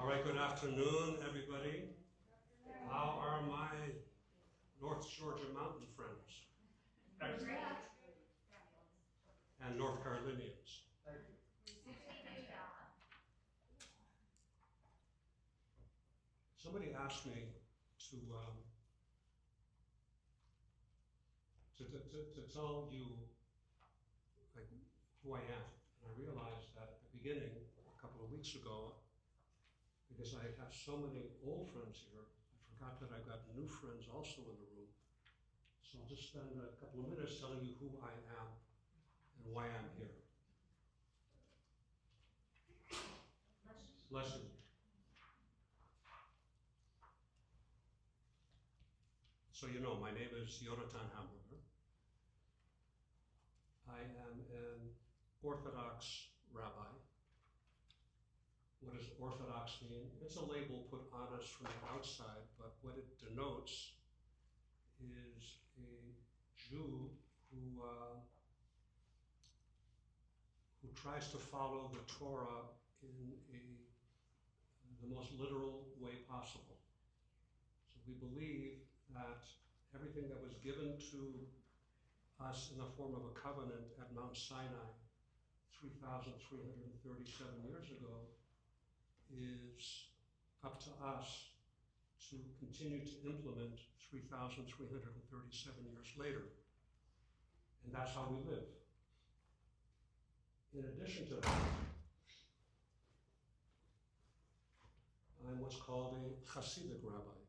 All right, good afternoon, everybody. How are my North Georgia mountain friends? Excellent. And North Carolinians. Somebody asked me to tell you like who I am. And I realized that at the beginning, a couple of weeks ago, because I have so many old friends here, I forgot that I've got new friends also in the room. So I'll just spend a couple of minutes telling you who I am and why I'm here. Bless you. So you know, my name is Jonathan Hamburger. I am an Orthodox rabbi. What does Orthodox mean? It's a label put on us from the outside, but what it denotes is a Jew who tries to follow the Torah in the most literal way possible. So we believe that everything that was given to us in the form of a covenant at Mount Sinai 3,337 years ago is up to us to continue to implement 3,337 years later. And that's how we live. In addition to that, I'm what's called a Hasidic rabbi.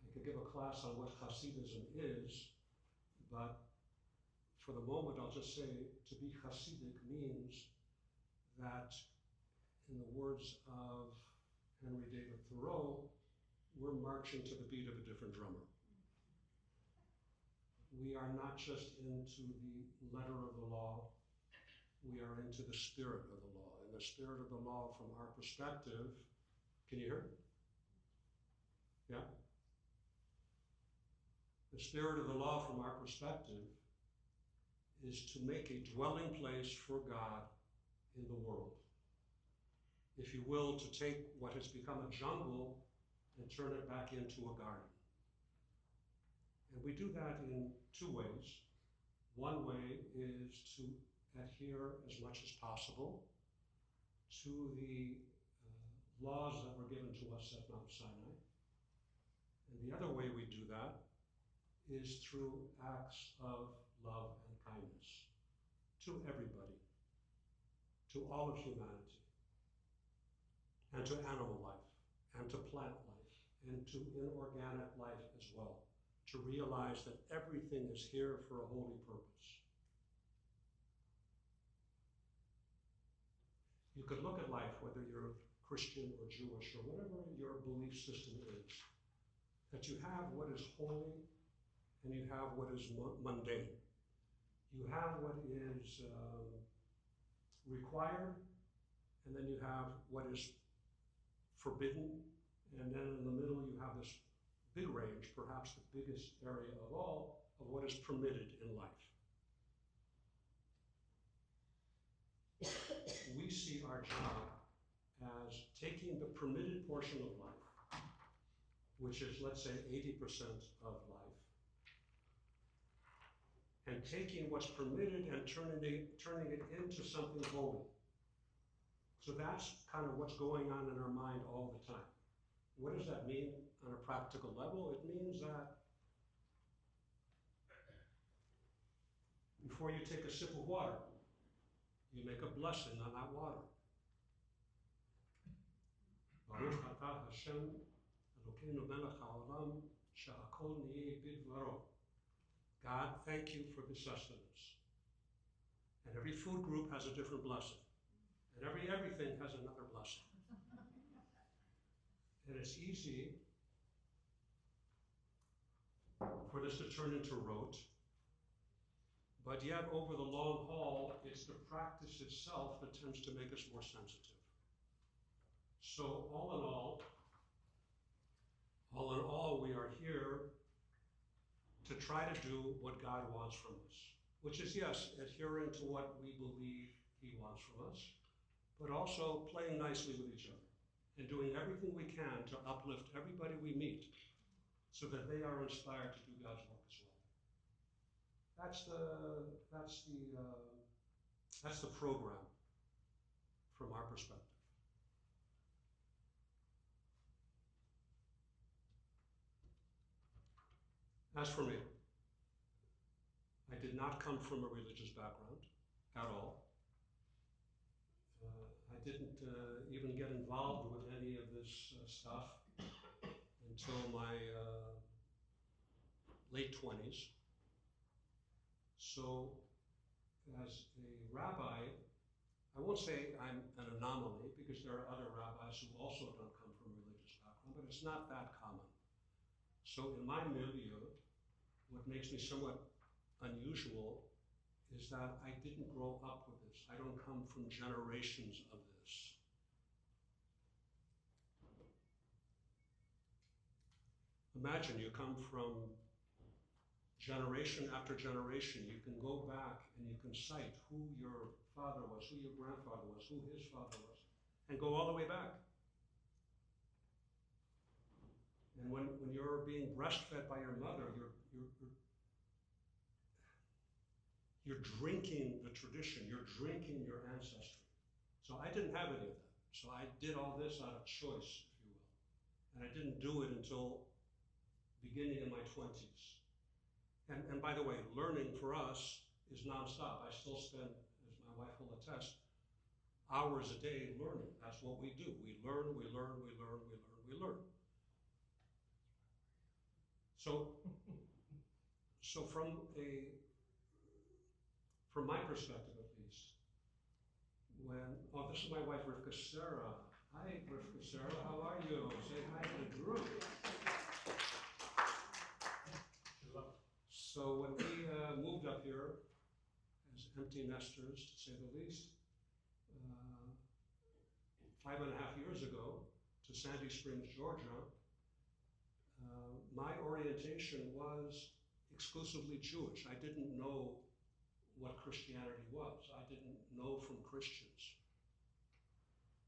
I could give a class on what Hasidism is, but for the moment I'll just say to be Hasidic means that, in the words of Henry David Thoreau, we're marching to the beat of a different drummer. We are not just into the letter of the law, we are into the spirit of the law. And the spirit of the law from our perspective, can you hear? Yeah? The spirit of the law from our perspective is to make a dwelling place for God in the world. If you will, to take what has become a jungle and turn it back into a garden. And we do that in two ways. One way is to adhere as much as possible to the laws that were given to us at Mount Sinai. And the other way we do that is through acts of love and kindness to everybody, to all of humanity, and to animal life, and to plant life, and to inorganic life as well, to realize that everything is here for a holy purpose. You could look at life, whether you're Christian or Jewish or whatever your belief system is, that you have what is holy and you have what is mundane. You have what is required, and then you have what is forbidden, and then in the middle you have this big range, perhaps the biggest area of all, of what is permitted in life. We see our job as taking the permitted portion of life, which is, let's say, 80% of life, and taking what's permitted and turning it into something holy. So that's kind of what's going on in our mind all the time. What does that mean on a practical level? It means that before you take a sip of water, you make a blessing on that water. Baruch atah Hashem Elokeinu melech haolam she'akol niyeh bidvaro. God, thank you for the sustenance. And every food group has a different blessing. And everything has another blessing. And it's easy for this to turn into rote, but yet over the long haul, it's the practice itself that tends to make us more sensitive. So all in all, we are here to try to do what God wants from us, which is, yes, adhering to what we believe He wants from us, but also playing nicely with each other and doing everything we can to uplift everybody we meet so that they are inspired to do God's work as well. That's the program from our perspective. As for me, I did not come from a religious background at all. I didn't even get involved with any of this stuff until my late 20s. So as a rabbi, I won't say I'm an anomaly because there are other rabbis who also don't come from a religious background, but it's not that common. So in my milieu, what makes me somewhat unusual is that I didn't grow up with this. I don't come from generations of this. Imagine you come from generation after generation. You can go back and you can cite who your father was, who your grandfather was, who his father was, and go all the way back. And when you're being breastfed by your mother, you're drinking the tradition, you're drinking your ancestry. So I didn't have any of that. So I did all this out of choice, if you will. And I didn't do it until beginning in my 20s. And by the way, learning for us is nonstop. I still spend, as my wife will attest, hours a day learning. That's what we do. We learn, we learn, we learn, we learn, we learn. So from my perspective at least, this is my wife Rivka Sarah. Hi Rivka Sarah, how are you? Say hi to the group. So when we moved up here as empty nesters, to say the least, 5.5 years ago to Sandy Springs, Georgia, my orientation was exclusively Jewish. I didn't know what Christianity was. I didn't know from Christians.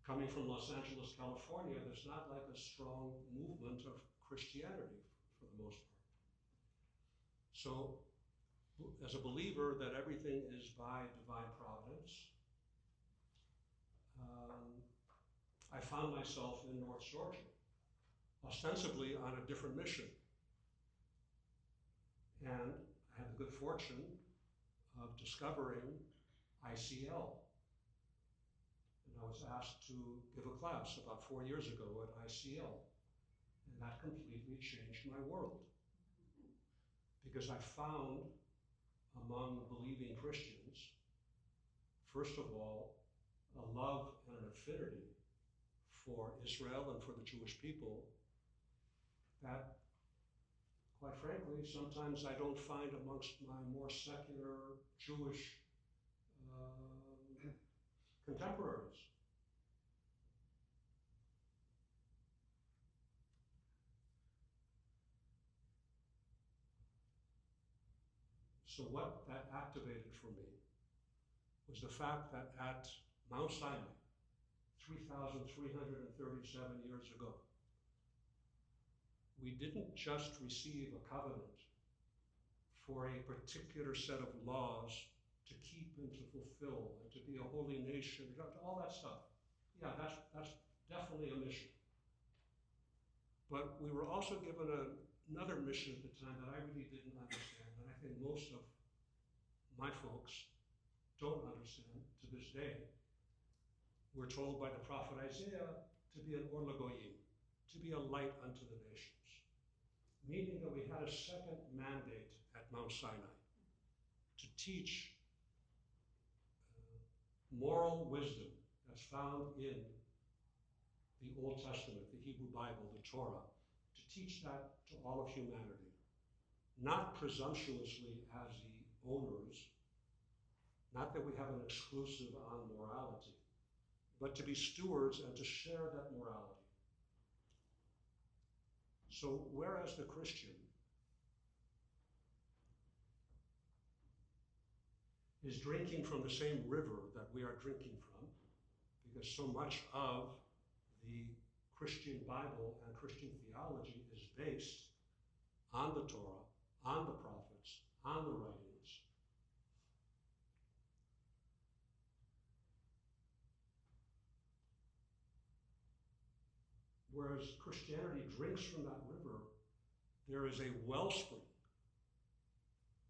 Coming from Los Angeles, California, there's not like a strong movement of Christianity for the most part. So, as a believer that everything is by divine providence, I found myself in North Georgia, ostensibly on a different mission. And I had the good fortune of discovering ICL. And I was asked to give a class about 4 years ago at ICL. And that completely changed my world. Because I found among believing Christians, first of all, a love and an affinity for Israel and for the Jewish people that, quite frankly, sometimes I don't find amongst my more secular Jewish contemporaries. So what that activated for me was the fact that at Mount Sinai, 3,337 years ago, we didn't just receive a covenant for a particular set of laws to keep and to fulfill and to be a holy nation, all that stuff. Yeah, that's definitely a mission. But we were also given another mission at the time that I really didn't understand, and I think most of my folks don't understand to this day. We're told by the prophet Isaiah to be an or l'goyim, to be a light unto the nations. Meaning that we had a second mandate at Mount Sinai to teach moral wisdom that's found in the Old Testament, the Hebrew Bible, the Torah, to teach that to all of humanity. Not presumptuously as the owners, not that we have an exclusive on morality, but to be stewards and to share that morality. So whereas the Christian is drinking from the same river that we are drinking from, because so much of the Christian Bible and Christian theology is based on the Torah, on the prophets, on the writings. Whereas Christianity drinks from that river, there is a wellspring.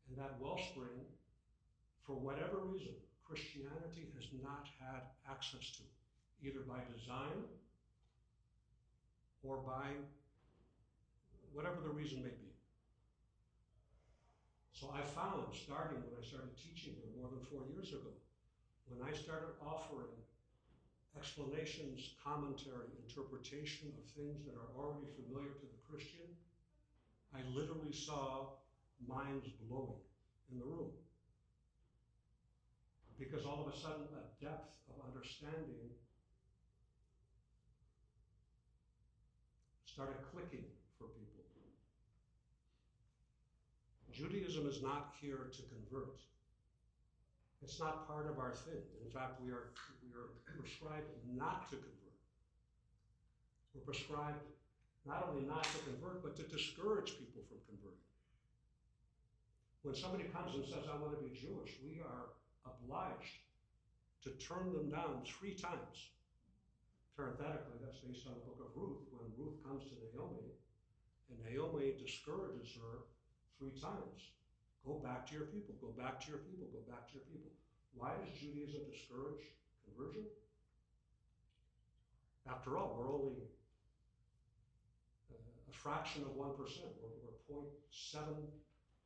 And that wellspring, for whatever reason, Christianity has not had access to, either by design or by whatever the reason may be. So I found, starting when I started teaching here more than 4 years ago, when I started offering explanations, commentary, interpretation of things that are already familiar to the Christian, I literally saw minds blowing in the room. Because all of a sudden, a depth of understanding started clicking for people. Judaism is not here to convert. It's not part of our thing. In fact, we are prescribed not to convert. We're prescribed not only not to convert, but to discourage people from converting. When somebody comes and says, I want to be Jewish, we are obliged to turn them down 3 times. Parenthetically, that's based on the book of Ruth, when Ruth comes to Naomi, and Naomi discourages her 3 times. Go back to your people, go back to your people, go back to your people. Why does Judaism discourage conversion? After all, we're only a fraction of 1%. We're 0.7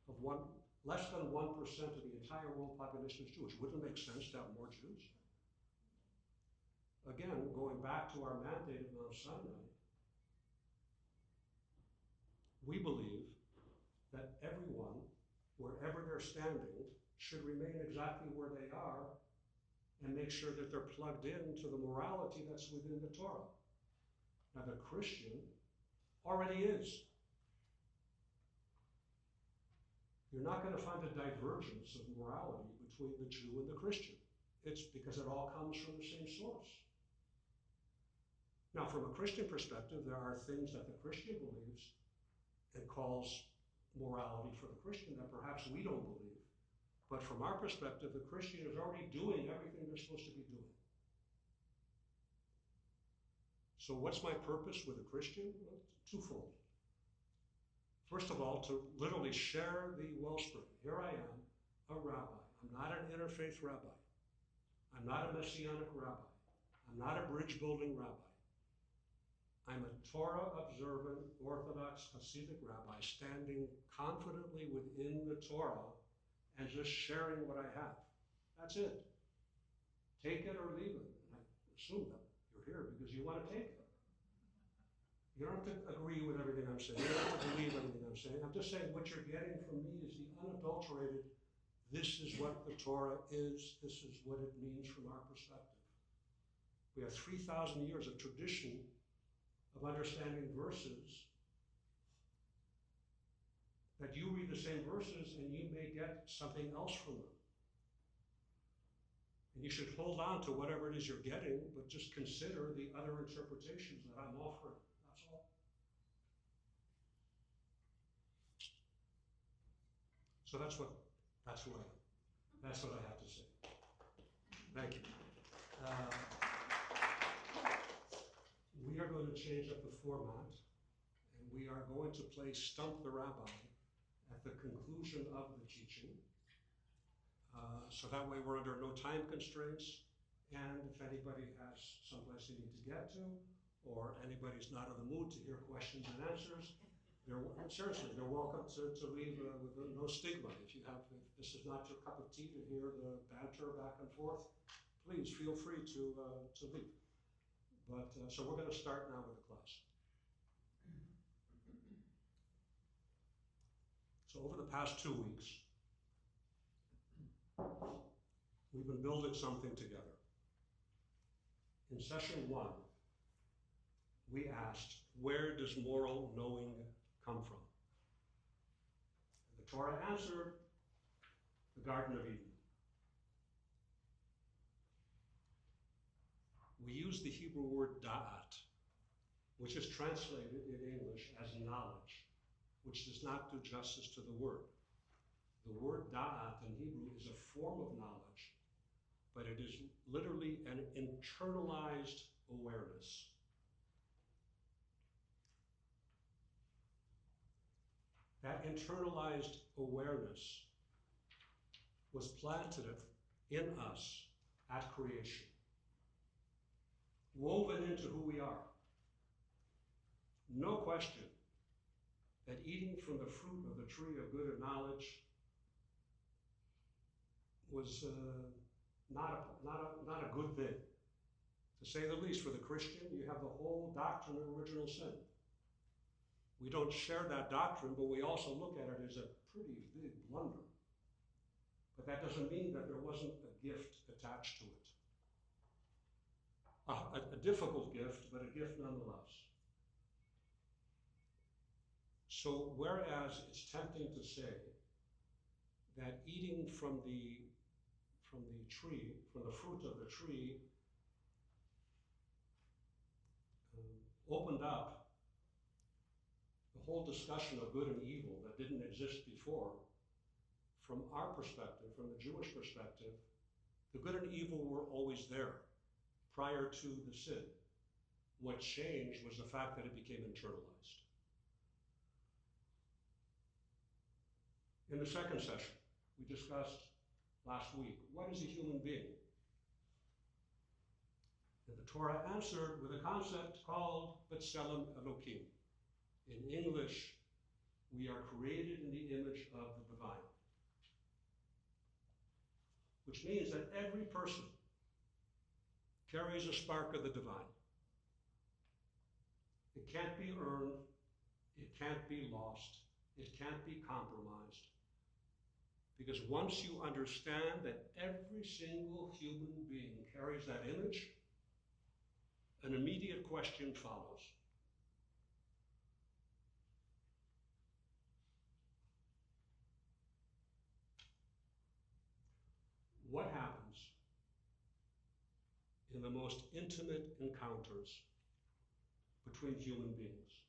of 1, less than 1% of the entire world population is Jewish. Wouldn't it make sense to have more Jews? Again, going back to our mandate of Mount Sinai, we believe that everyone, wherever they're standing, should remain exactly where they are and make sure that they're plugged into the morality that's within the Torah. Now, the Christian already is. You're not going to find a divergence of morality between the Jew and the Christian. It's because it all comes from the same source. Now, from a Christian perspective, there are things that the Christian believes and calls morality for the Christian that perhaps we don't believe. But from our perspective, the Christian is already doing everything they're supposed to be doing. So what's my purpose with a Christian? Well, twofold. First of all, to literally share the wellspring. Here I am, a rabbi. I'm not an interfaith rabbi. I'm not a messianic rabbi. I'm not a bridge-building rabbi. I'm a Torah-observant, Orthodox, Hasidic rabbi standing confidently within the Torah and just sharing what I have. That's it. Take it or leave it. And I assume that you're here because you want to take it. You don't have to agree with everything I'm saying. You don't have to believe everything I'm saying. I'm just saying what you're getting from me is the unadulterated, this is what the Torah is, this is what it means from our perspective. We have 3,000 years of tradition of understanding verses that you read the same verses and you may get something else from them. And you should hold on to whatever it is you're getting, but just consider the other interpretations that I'm offering. That's all. So that's who I am. That's what I have to say. Thank you. We are going to change up the format, and we are going to play Stump the Rabbi at the conclusion of the teaching. So that way we're under no time constraints, and if anybody has someplace they need to get to, or anybody's not in the mood to hear questions and answers, seriously, they're welcome to leave with no stigma. If this is not your cup of tea to hear the banter back and forth, please feel free to leave. But so we're going to start now with the class. So over the past 2 weeks, we've been building something together. In session 1, we asked, where does moral knowing come from? And the Torah answered, the Garden of Eden. we use the Hebrew word da'at, which is translated in English as knowledge, which does not do justice to the word. The word da'at in Hebrew is a form of knowledge, but it is literally an internalized awareness. That internalized awareness was planted in us at creation, woven into who we are. No question that eating from the fruit of the tree of good and knowledge was not a good thing. To say the least, for the Christian, you have the whole doctrine of original sin. We don't share that doctrine, but we also look at it as a pretty big blunder. But that doesn't mean that there wasn't a gift attached to it. A difficult gift, but a gift nonetheless. So whereas it's tempting to say that eating from the tree, from the fruit of the tree, opened up the whole discussion of good and evil that didn't exist before, from our perspective, from the Jewish perspective, the good and evil were always there prior to the sin. What changed was the fact that it became internalized. In the second session, we discussed last week, what is a human being? And the Torah answered with a concept called B'Tselem Elokim. In English, we are created in the image of the divine, which means that every person carries a spark of the divine. It can't be earned, it can't be lost, it can't be compromised. Because once you understand that every single human being carries that image, an immediate question follows. What happens in the most intimate encounters between human beings?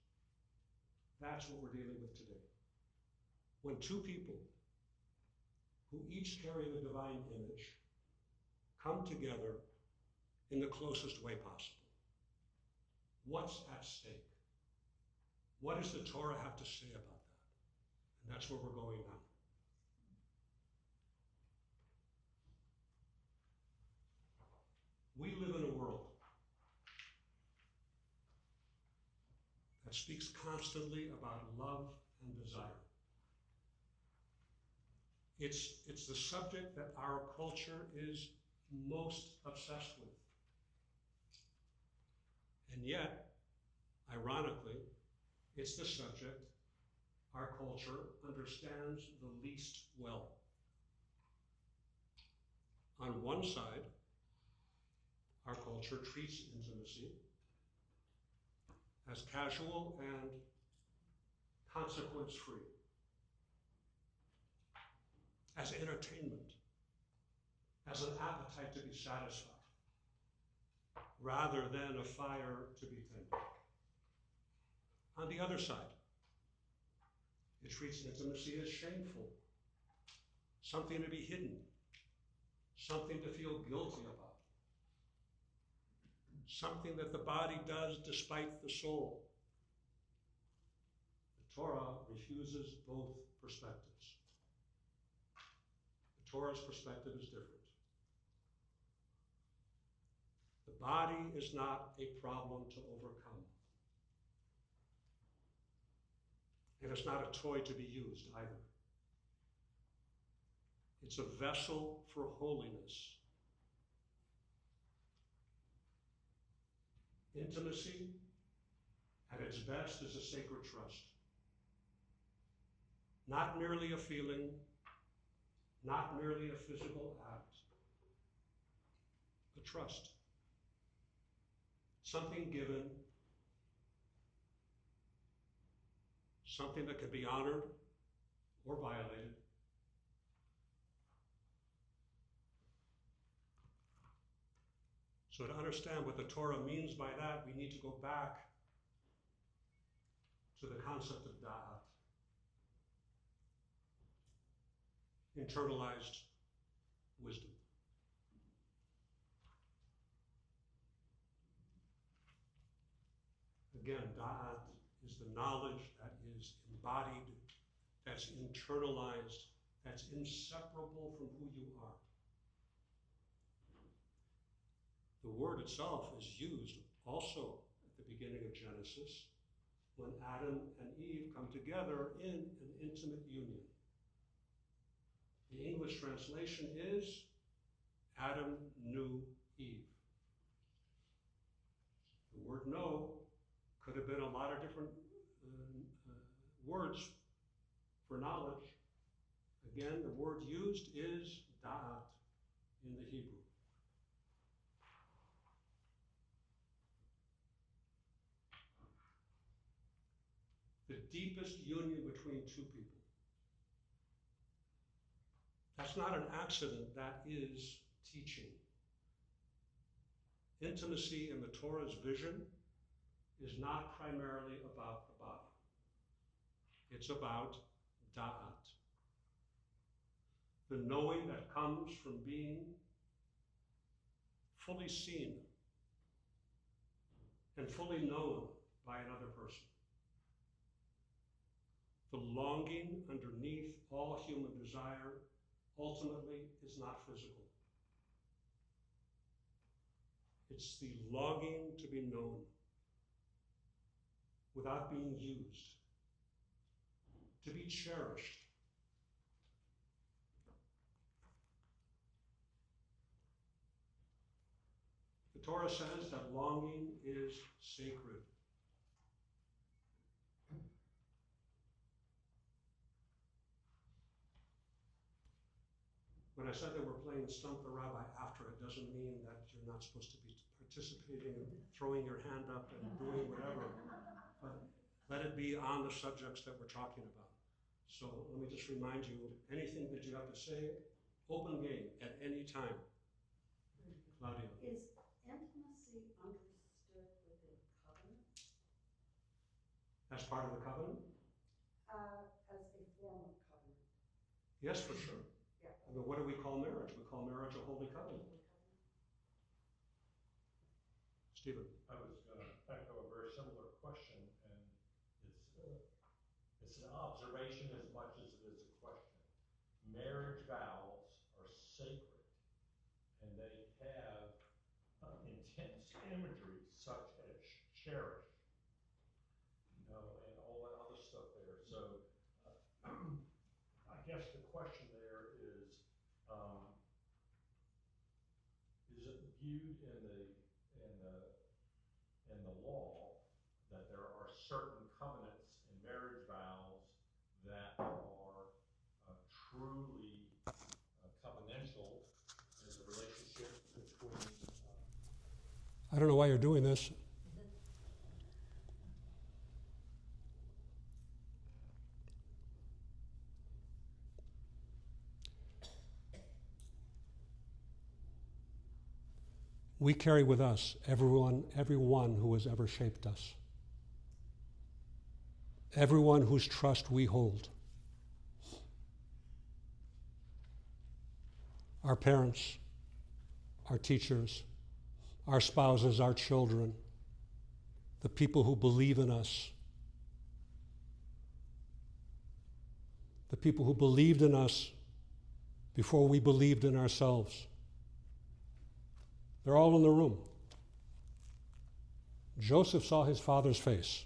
That's what we're dealing with today. When two people who each carry the divine image come together in the closest way possible. What's at stake? What does the Torah have to say about that? And that's where we're going now. We live in a world that speaks constantly about love and desire. It's the subject that our culture is most obsessed with. And yet, ironically, it's the subject our culture understands the least well. On one side, our culture treats intimacy as casual and consequence-free, as entertainment, as an appetite to be satisfied, rather than a fire to be tended. On the other side, it treats intimacy as shameful, something to be hidden, something to feel guilty about, something that the body does despite the soul. The Torah refuses both perspectives. The Torah's perspective is different. The body is not a problem to overcome. And it's not a toy to be used either. It's a vessel for holiness. Intimacy, at its best, is a sacred trust. Not merely a feeling, not merely a physical act, a trust. Something given, something that can be honored or violated. So to understand what the Torah means by that, we need to go back to the concept of da'at, internalized wisdom. Again, da'at is the knowledge that is embodied, that's internalized, that's inseparable from who you are. The word itself is used also at the beginning of Genesis when Adam and Eve come together in an intimate union. The English translation is Adam knew Eve. The word know could have been a lot of different words for knowledge. Again, the word used is da'at in the Hebrew. The deepest union between two people. That's not an accident, that is teaching. Intimacy in the Torah's vision is not primarily about the body. It's about da'at. The knowing that comes from being fully seen and fully known by another person. The longing underneath all human desire ultimately is not physical. It's the longing to be known without being used, to be cherished. The Torah says that longing is sacred. When I said that we're playing Stump the Rabbi after, it doesn't mean that you're not supposed to be participating and throwing your hand up and doing whatever. But let it be on the subjects that we're talking about. So let me just remind you, anything that you have to say, open game at any time. Claudia. Is intimacy understood within covenant? As part of the covenant? As a form of covenant. Yes, for sure. Yeah. I mean, what do we call marriage? We call marriage a holy covenant. Stephen. I was going to echo a very similar question, and it's an observation as much as it is a question. Marriage vows are sacred, and they have intense imagery such as cherished, and all that other stuff there. So I guess the question there is it viewed in the law that there are certain covenants and marriage vows that are truly covenantal in the relationship between I don't know why you're doing this. We carry with us everyone who has ever shaped us. Everyone whose trust we hold. Our parents, our teachers, our spouses, our children, the people who believe in us, the people who believed in us before we believed in ourselves. They're all in the room. Joseph saw his father's face.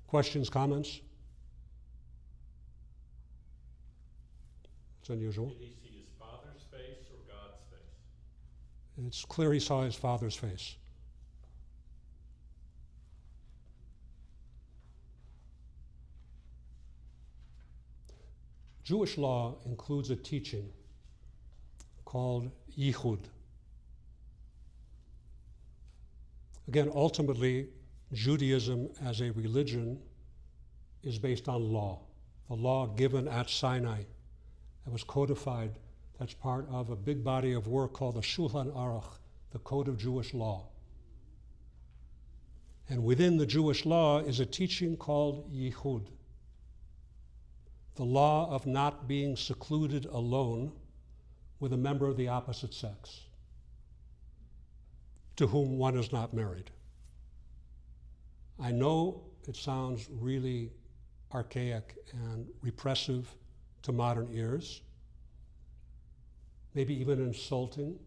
Questions, comments? It's unusual. Did he see his father's face or God's face? It's clear he saw his father's face. Jewish law includes a teaching called yichud. Again, ultimately, Judaism as a religion is based on law, the law given at Sinai, that was codified. That's part of a big body of work called the Shulchan Aruch, the Code of Jewish Law. And within the Jewish law is a teaching called Yichud, the law of not being secluded alone with a member of the opposite sex to whom one is not married. I know it sounds really archaic and repressive to modern ears, maybe even insulting,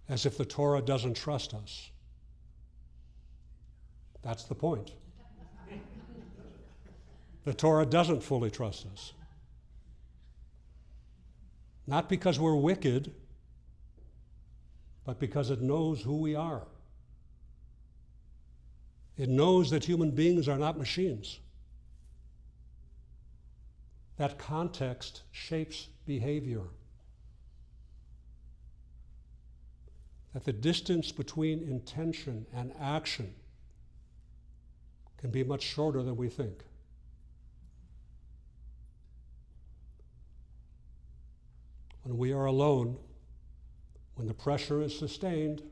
as if the Torah doesn't trust us. That's the point. The Torah doesn't fully trust us. Not because we're wicked, but because it knows who we are. It knows that human beings are not machines. That context shapes behavior. That the distance between intention and action can be much shorter than we think. When we are alone, when the pressure is sustained,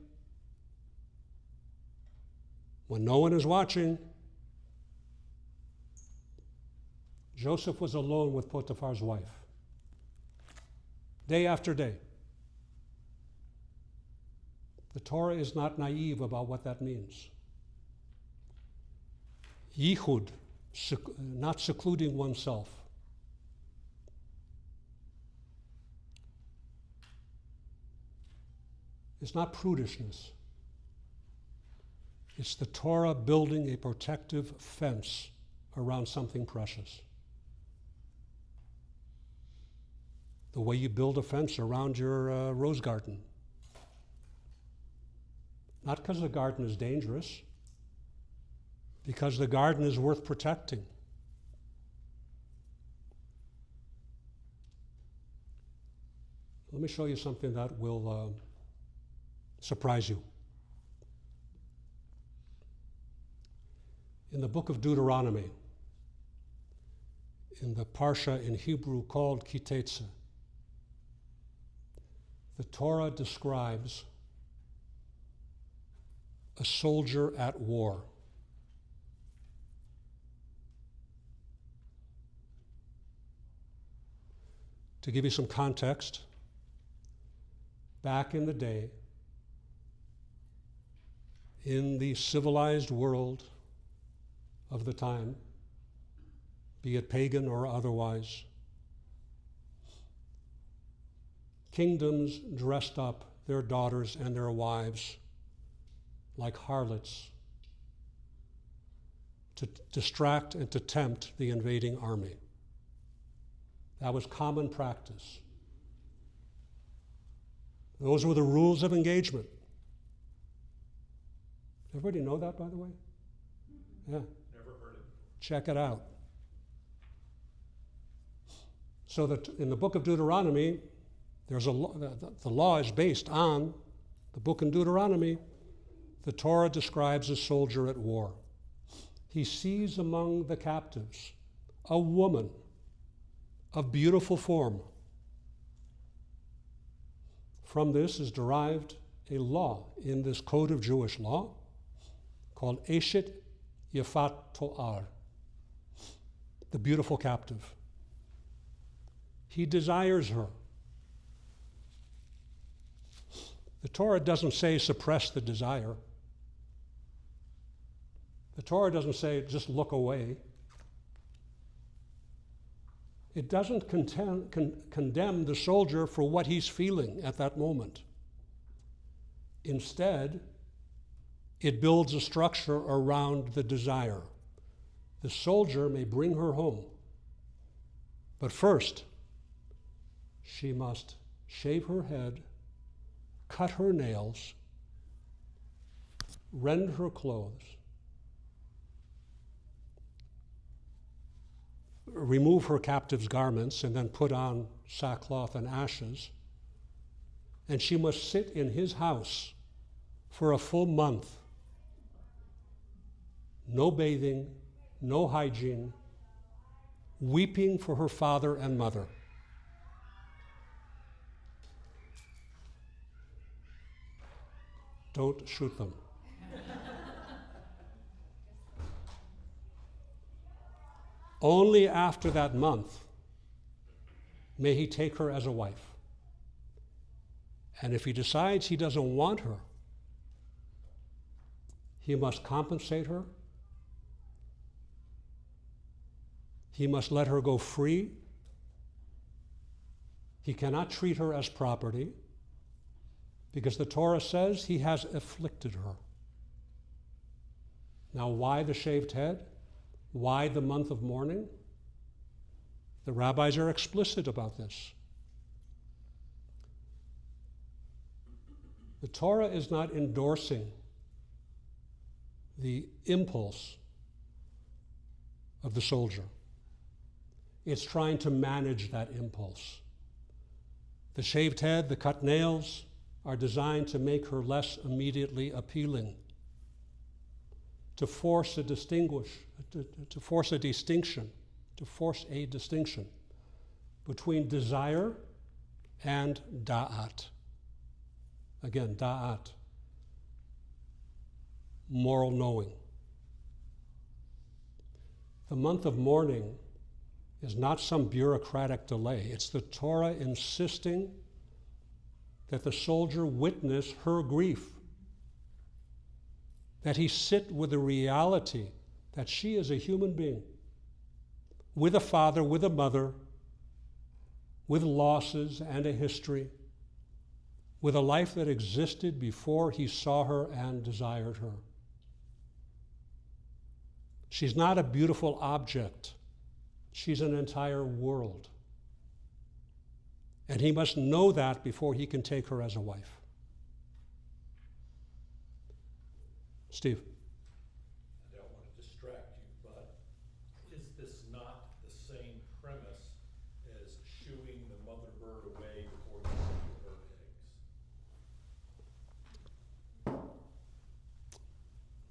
when no one is watching, Joseph was alone with Potiphar's wife, day after day. The Torah is not naive about what that means. Yichud, not secluding oneself. It's not prudishness. It's the Torah building a protective fence around something precious. The way you build a fence around your rose garden. Not because the garden is dangerous, because the garden is worth protecting. Let me show you something that will surprise you. In the book of Deuteronomy, in the parsha in Hebrew called Kitetze, the Torah describes a soldier at war. To give you some context, back in the day, in the civilized world of the time, be it pagan or otherwise, kingdoms dressed up their daughters and their wives like harlots to distract and to tempt the invading army. That was common practice. Those were the rules of engagement. Everybody know that, by the way? Yeah. Never heard it. Check it out. So that in the book of Deuteronomy, there's a the law is based on the book in Deuteronomy. The Torah describes a soldier at war. He sees among the captives a woman of beautiful form. From this is derived a law in this code of Jewish law called Eshet Yafat To'ar, the beautiful captive. He desires her. The Torah doesn't say suppress the desire. The Torah doesn't say just look away. It doesn't condemn the soldier for what he's feeling at that moment. Instead, it builds a structure around the desire. The soldier may bring her home, but first, she must shave her head, cut her nails, rend her clothes, remove her captive's garments, and then put on sackcloth and ashes. And she must sit in his house for a full month. No bathing, no hygiene, weeping for her father and mother. don't shoot them. Only after that month may he take her as a wife. And if he decides he doesn't want her, he must compensate her. He must let her go free. He cannot treat her as property because the Torah says he has afflicted her. Now, why the shaved head? Why the month of mourning? The rabbis are explicit about this. The Torah is not endorsing the impulse of the soldier. It's trying to manage that impulse. The shaved head, the cut nails are designed to make her less immediately appealing, to force a distinction between desire and da'at. Again, da'at, moral knowing. The month of mourning is not some bureaucratic delay. It's the Torah insisting that the soldier witness her grief, that he sit with the reality that she is a human being, with a father, with a mother, with losses and a history, with a life that existed before he saw her and desired her. She's not a beautiful object. She's an entire world. And he must know that before he can take her as a wife. Steve. I don't want to distract you, but is this not the same premise as shooing the mother bird away before you see her eggs?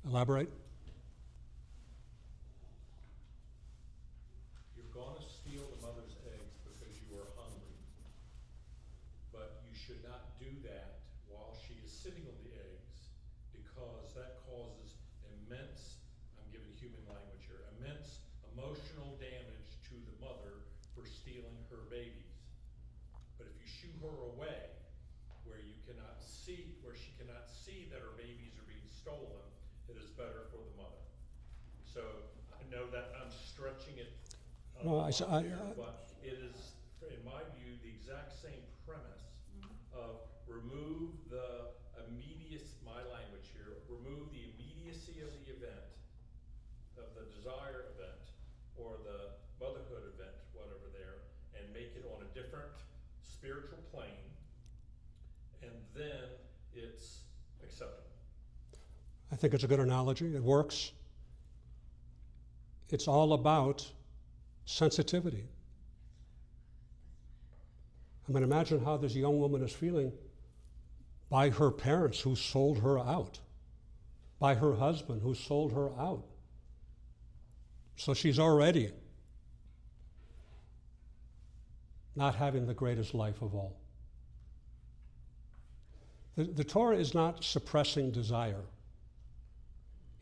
Elaborate. You're going to steal the mother's eggs because you are hungry, but you should not do that while she is sitting on the eggs, because that causes immense, I'm giving human language here, immense emotional damage to the mother for stealing her babies. But if you shoo her away, where she cannot see that her babies are being stolen, it is better for the mother. So I know that I'm stretching it, but it is, in my view, the exact same premise of remove the my language here, remove the immediacy of the event, of the desire event, or the motherhood event, whatever there, and make it on a different spiritual plane, and then it's acceptable. I think it's a good analogy. It works. It's all about sensitivity. I mean, imagine how this young woman is feeling by her parents who sold her out, by her husband who sold her out. So she's already not having the greatest life of all. The Torah is not suppressing desire.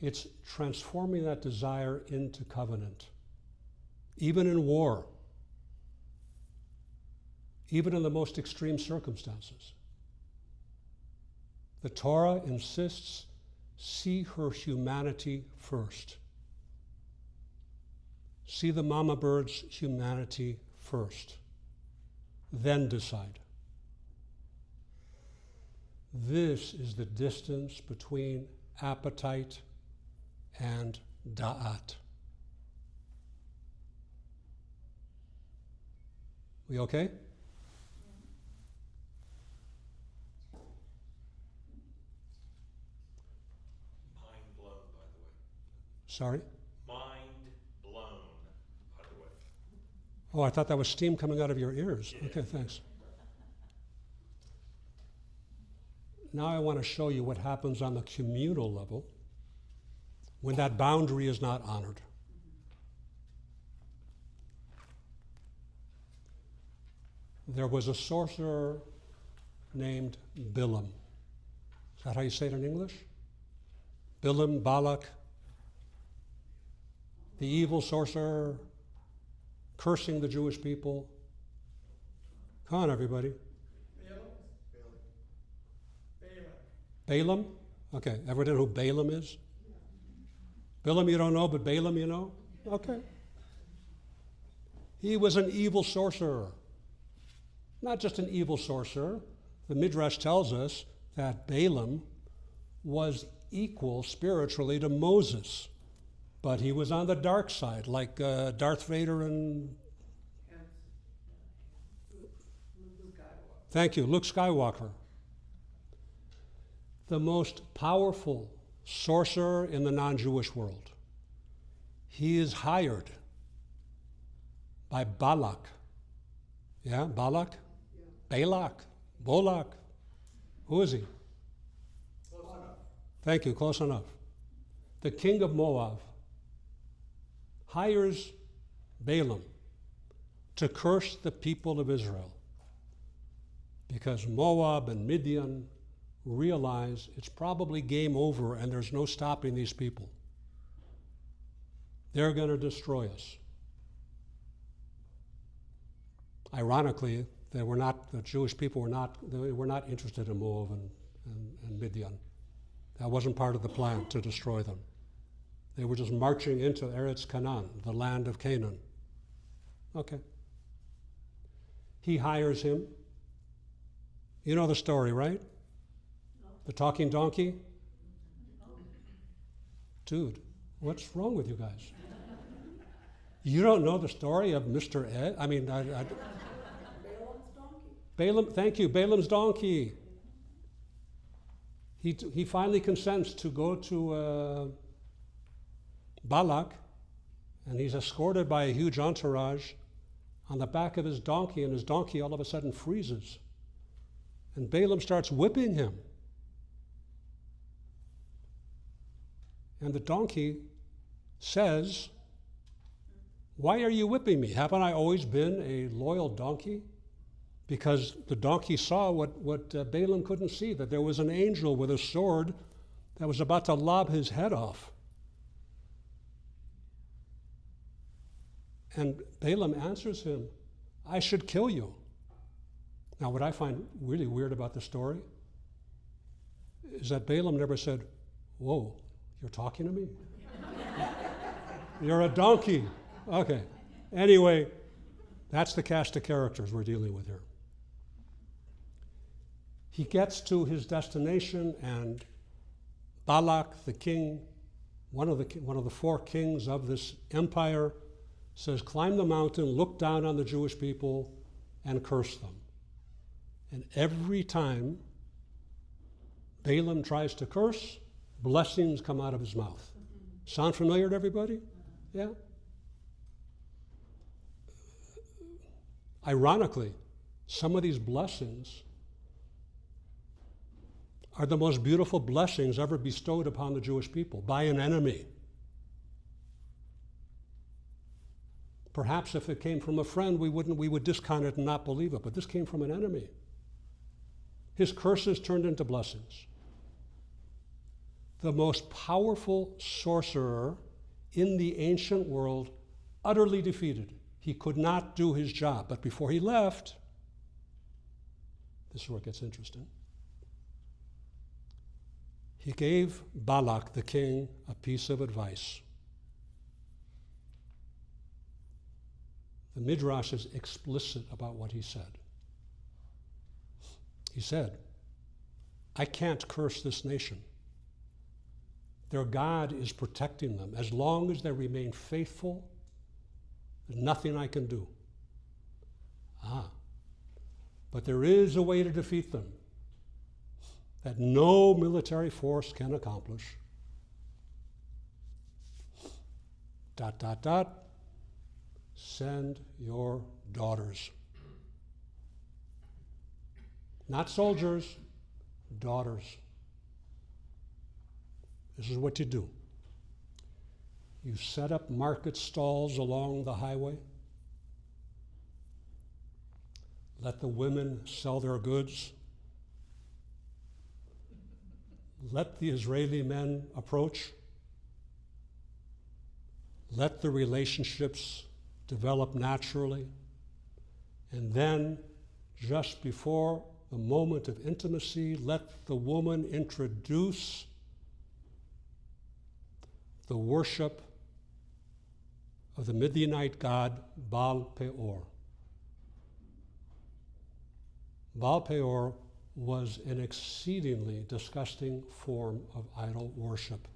It's transforming that desire into covenant. Even in war, even in the most extreme circumstances. The Torah insists, see her humanity first. See the mama bird's humanity first. Then decide. This is the distance between appetite and da'at. We okay? Mind blown, by the way. Sorry? Mind blown, by the way. Oh, I thought that was steam coming out of your ears. Okay, thanks. Now I want to show you what happens on the communal level when that boundary is not honored. There was a sorcerer named Bilam. Is that how you say it in English? Bilam, Balak, the evil sorcerer, cursing the Jewish people. Come on, everybody. Balaam? Okay, everyone know who Balaam is? Balaam you don't know, but Balaam you know? Okay. He was an evil sorcerer. Not just an evil sorcerer. The Midrash tells us that Balaam was equal spiritually to Moses, but he was on the dark side, like Darth Vader and... Thank you, Luke Skywalker. The most powerful sorcerer in the non-Jewish world. He is hired by Balak. Yeah, Balak? Yeah. Balak. Bolak. Who is he? Close enough. Thank you, close enough. The king of Moab hires Balaam to curse the people of Israel because Moab and Midian realize it's probably game over and there's no stopping these people. They're going to destroy us. Ironically, the Jewish people were not interested in Moab and Midian. That wasn't part of the plan to destroy them. They were just marching into Eretz Canaan, the land of Canaan. Okay. He hires him. You know the story, right? The talking donkey? Dude, what's wrong with you guys? You don't know the story of Mr. Ed? I mean, Balaam's donkey. Balaam, thank you, Balaam's donkey. He finally consents to go to Balak, and he's escorted by a huge entourage on the back of his donkey, and his donkey all of a sudden freezes. And Balaam starts whipping him. And the donkey says, "Why are you whipping me? Haven't I always been a loyal donkey?" Because the donkey saw what Balaam couldn't see, that there was an angel with a sword that was about to lob his head off. And Balaam answers him, "I should kill you." Now, what I find really weird about the story is that Balaam never said, "Whoa, you're talking to me? You're a donkey." Okay. Anyway, that's the cast of characters we're dealing with here. He gets to his destination, and Balak, the king, one of the four kings of this empire, says, "Climb the mountain, look down on the Jewish people, and curse them." And every time Balaam tries to curse, blessings come out of his mouth. Sound familiar to everybody? Yeah? Ironically, some of these blessings are the most beautiful blessings ever bestowed upon the Jewish people by an enemy. Perhaps if it came from a friend, we would discount it and not believe it, but this came from an enemy. His curses turned into blessings. The most powerful sorcerer in the ancient world, utterly defeated. He could not do his job. But before he left, this is where it gets interesting. He gave Balak, the king, a piece of advice. The Midrash is explicit about what he said. He said, "I can't curse this nation. Their God is protecting them. As long as they remain faithful, there's nothing I can do. But there is a way to defeat them that no military force can accomplish. ... Send your daughters. Not soldiers, daughters. This is what you do. You set up market stalls along the highway. Let the women sell their goods. let the Israeli men approach, let the relationships develop naturally, and then, just before the moment of intimacy, let the woman introduce the worship of the Midianite god Baal Peor. Baal Peor was an exceedingly disgusting form of idol worship.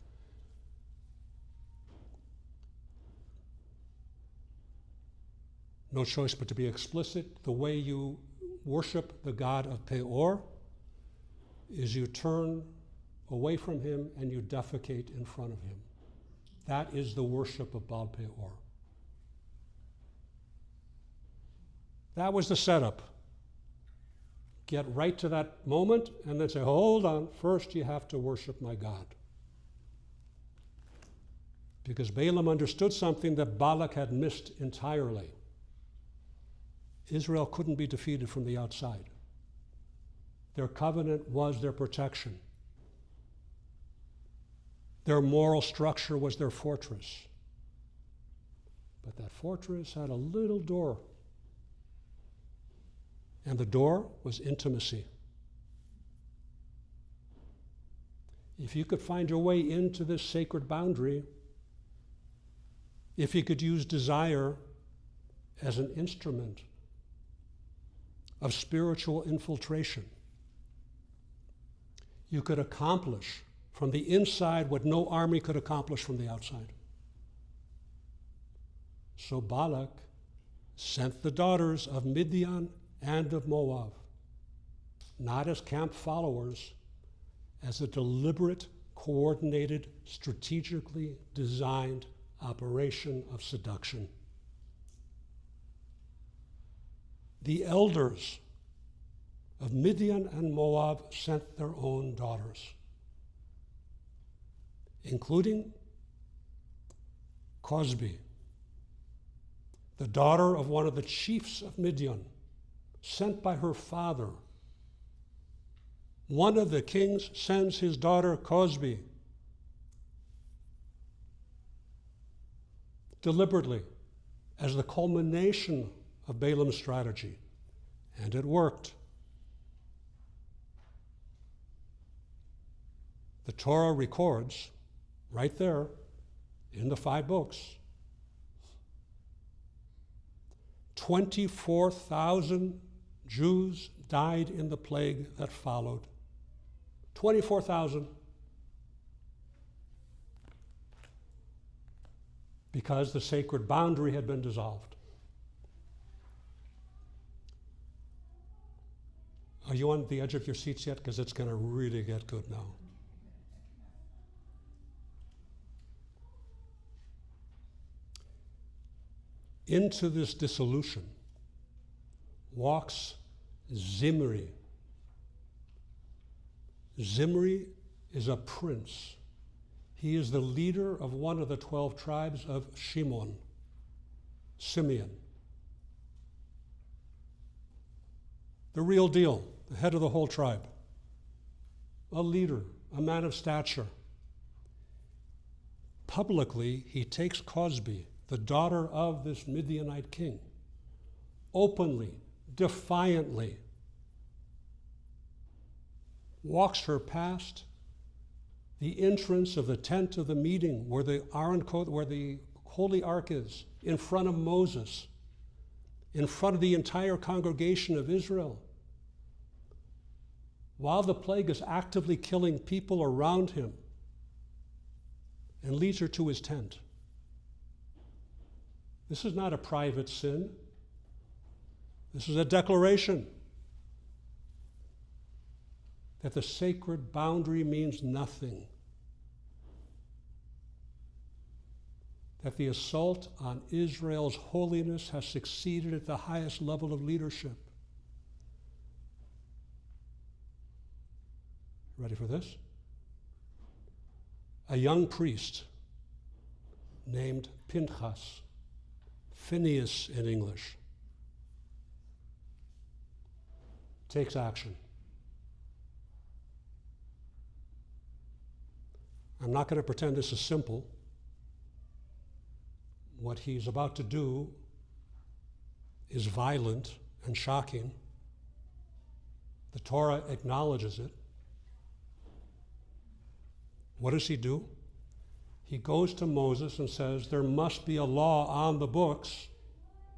No choice but to be explicit. The way you worship the god of Peor is you turn away from him and you defecate in front of him. That is the worship of Baal Peor. That was the setup. Get right to that moment and then say, hold on, first you have to worship my God. Because Balaam understood something that Balak had missed entirely. Israel couldn't be defeated from the outside. Their covenant was their protection. Their moral structure was their fortress. But that fortress had a little door. And the door was intimacy. If you could find your way into this sacred boundary, if you could use desire as an instrument of spiritual infiltration, you could accomplish from the inside what no army could accomplish from the outside. So Balak sent the daughters of Midian and of Moab, not as camp followers, as a deliberate, coordinated, strategically designed operation of seduction. The elders of Midian and Moab sent their own daughters, including Cosbi, the daughter of one of the chiefs of Midian, sent by her father. One of the kings sends his daughter Cosbi deliberately as the culmination of Balaam's strategy, and it worked. The Torah records right there in the 5 books 24,000 Jews died in the plague that followed. 24,000. Because the sacred boundary had been dissolved. Are you on the edge of your seats yet? Because it's going to really get good now. Into this dissolution walks Zimri. Zimri is a prince. He is the leader of one of the 12 tribes of Simeon. The real deal, the head of the whole tribe. A leader, a man of stature. Publicly, he takes Cosbi, the daughter of this Midianite king, openly, defiantly, walks her past the entrance of the tent of the meeting where the Holy Ark is, in front of Moses, in front of the entire congregation of Israel, while the plague is actively killing people around him, and leads her to his tent. This is not a private sin. This is a declaration that the sacred boundary means nothing. That the assault on Israel's holiness has succeeded at the highest level of leadership. Ready for this? A young priest named Pinchas, Phineas in English, takes action. I'm not going to pretend this is simple. What he's about to do is violent and shocking. The Torah acknowledges it. What does he do? He goes to Moses and says, there must be a law on the books.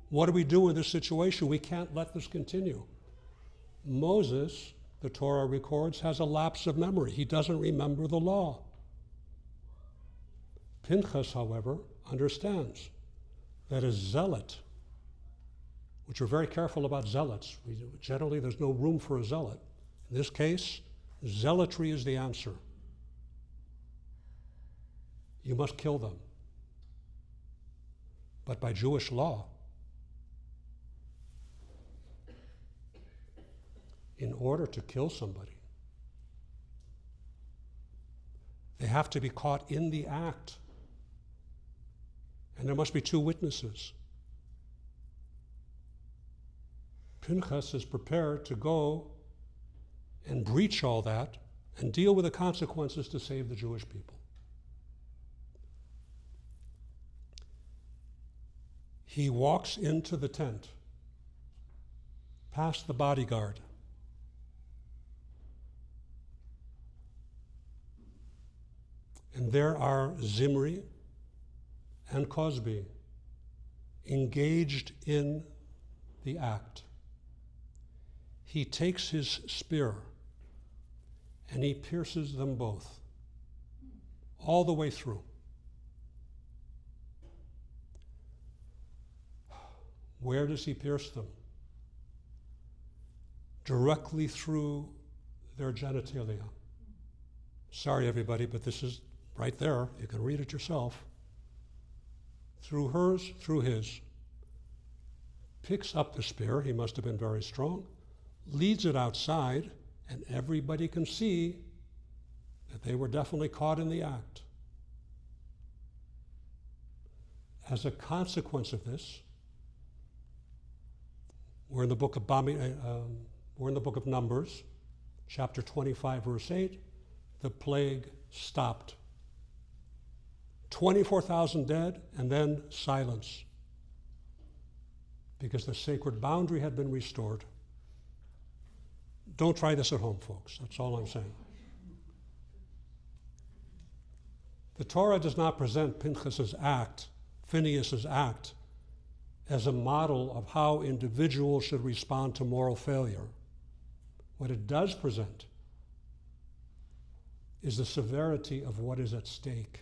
What do we do in this situation? We can't let this continue. Moses, the Torah records, has a lapse of memory. He doesn't remember the law. Pinchas, however, understands that a zealot, which we're very careful about zealots. Generally, there's no room for a zealot. In this case, zealotry is the answer. You must kill them. But by Jewish law, in order to kill somebody, they have to be caught in the act. And there must be 2 witnesses. Pinchas is prepared to go and breach all that and deal with the consequences to save the Jewish people. He walks into the tent, past the bodyguard. And there are Zimri and Cosby engaged in the act. He takes his spear and he pierces them both, all the way through. Where does he pierce them? Directly through their genitalia. Sorry, everybody, but this is right there. You can read it yourself. Through hers, through his. Picks up the spear, he must have been very strong, leads it outside, and everybody can see that they were definitely caught in the act. As a consequence of this, we're in the book of Numbers, chapter 25, verse 8. The plague stopped. 24,000 dead, and then silence, because the sacred boundary had been restored. Don't try this at home, folks. That's all I'm saying. The Torah does not present Phinehas's act as a model of how individuals should respond to moral failure. What it does present is the severity of what is at stake.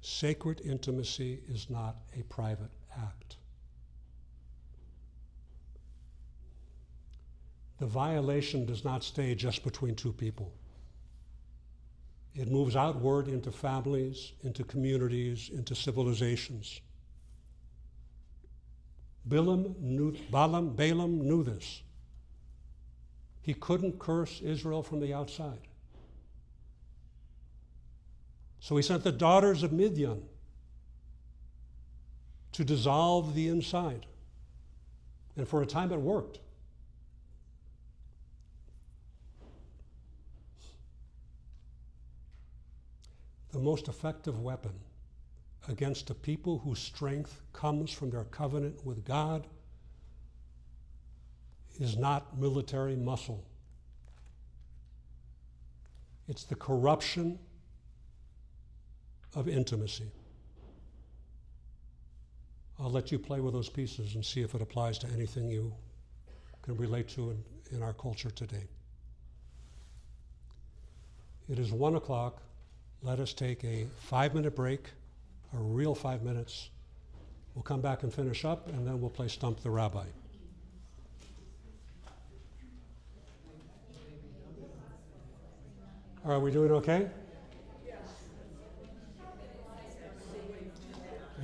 Sacred intimacy is not a private act. The violation does not stay just between 2 people. It moves outward into families, into communities, into civilizations. Balaam knew this. He couldn't curse Israel from the outside. So he sent the daughters of Midian to dissolve the inside. And for a time it worked. The most effective weapon against a people whose strength comes from their covenant with God is not military muscle. It's the corruption of intimacy. I'll let you play with those pieces and see if it applies to anything you can relate to in our culture today. It is 1 o'clock. Let us take a 5-minute break, a real 5 minutes. We'll come back and finish up, and then we'll play Stump the Rabbi. Are we doing okay?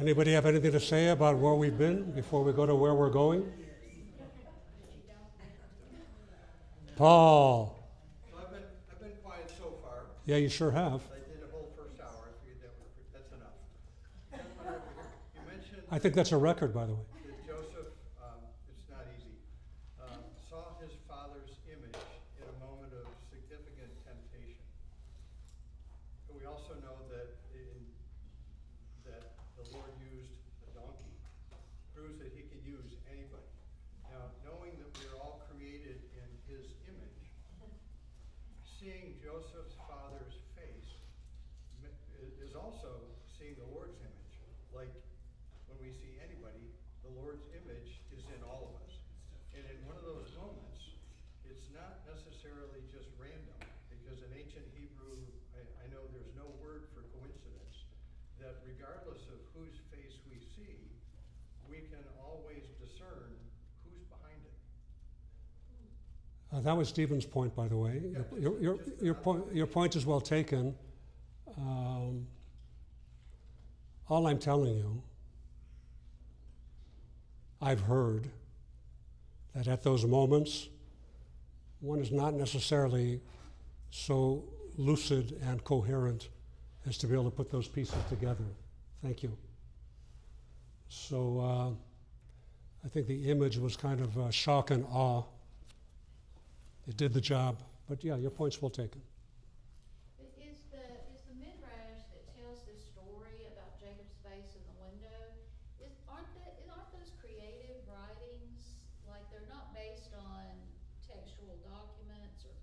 Anybody have anything to say about where we've been before we go to where we're going? Paul. So I've been quiet so far. Yeah, you sure have. I did a whole first hour. I figured that's enough. You mentioned I think that's a record, by the way. that Joseph, it's not easy. seeing Joseph's father's face is also seeing the Lord's image. Like when we see anybody, the Lord's image is in all of us. And in one of those moments, it's not necessarily just random, because in ancient Hebrew, I know there's no word for coincidence, that regardless of whose face we see, we can always discern who's behind it. That was Stephen's point, by the way. Yeah, Your point is well taken. All I'm telling you, I've heard that at those moments, one is not necessarily so lucid and coherent as to be able to put those pieces together. Thank you. So I think the image was kind of shock and awe. It did the job, but yeah, your point's well taken. Is the midrash that tells this story about Jacob's face in the window, aren't those creative writings? Like, they're not based on textual documents, or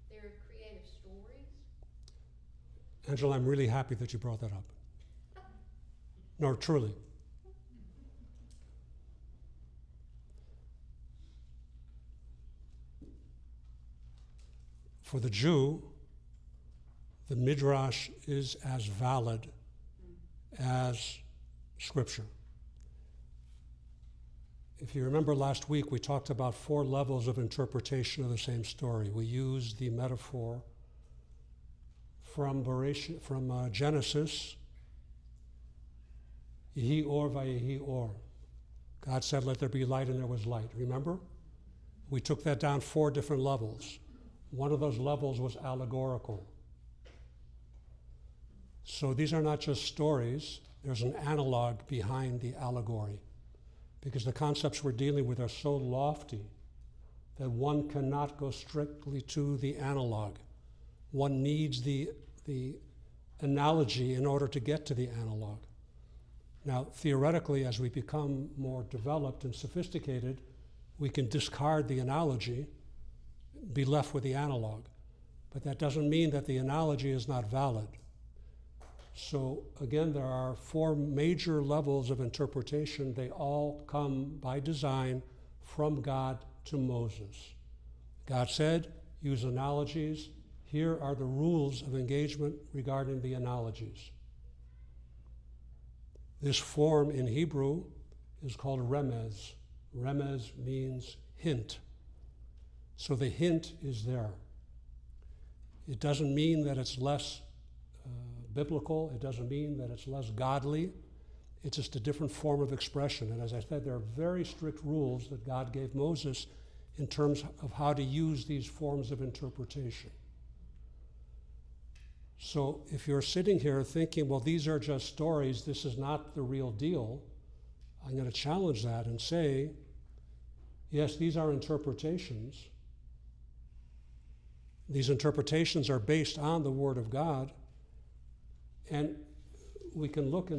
they're creative stories? Angela, I'm really happy that you brought that up. No, truly. For the Jew, the Midrash is as valid as Scripture. If you remember last week, we talked about 4 levels of interpretation of the same story. We used the metaphor from Genesis, Yehi or vayehi or. God said, let there be light, and there was light. Remember? We took that down 4 different levels. One of those levels was allegorical. So these are not just stories. There's an analog behind the allegory, because the concepts we're dealing with are so lofty that one cannot go strictly to the analog. One needs the analogy in order to get to the analog. Now, theoretically, as we become more developed and sophisticated, we can discard the analogy, be left with the analog. But that doesn't mean that the analogy is not valid. So again, there are 4 major levels of interpretation. They all come by design from God to Moses. God said, use analogies. Here are the rules of engagement regarding the analogies. This form in Hebrew is called remez. Remez means hint. So the hint is there. It doesn't mean that it's less biblical. It doesn't mean that it's less godly. It's just a different form of expression. And as I said, there are very strict rules that God gave Moses in terms of how to use these forms of interpretation. So if you're sitting here thinking, well, these are just stories, this is not the real deal, I'm going to challenge that and say, yes, these are interpretations. These interpretations are based on the Word of God, and we can look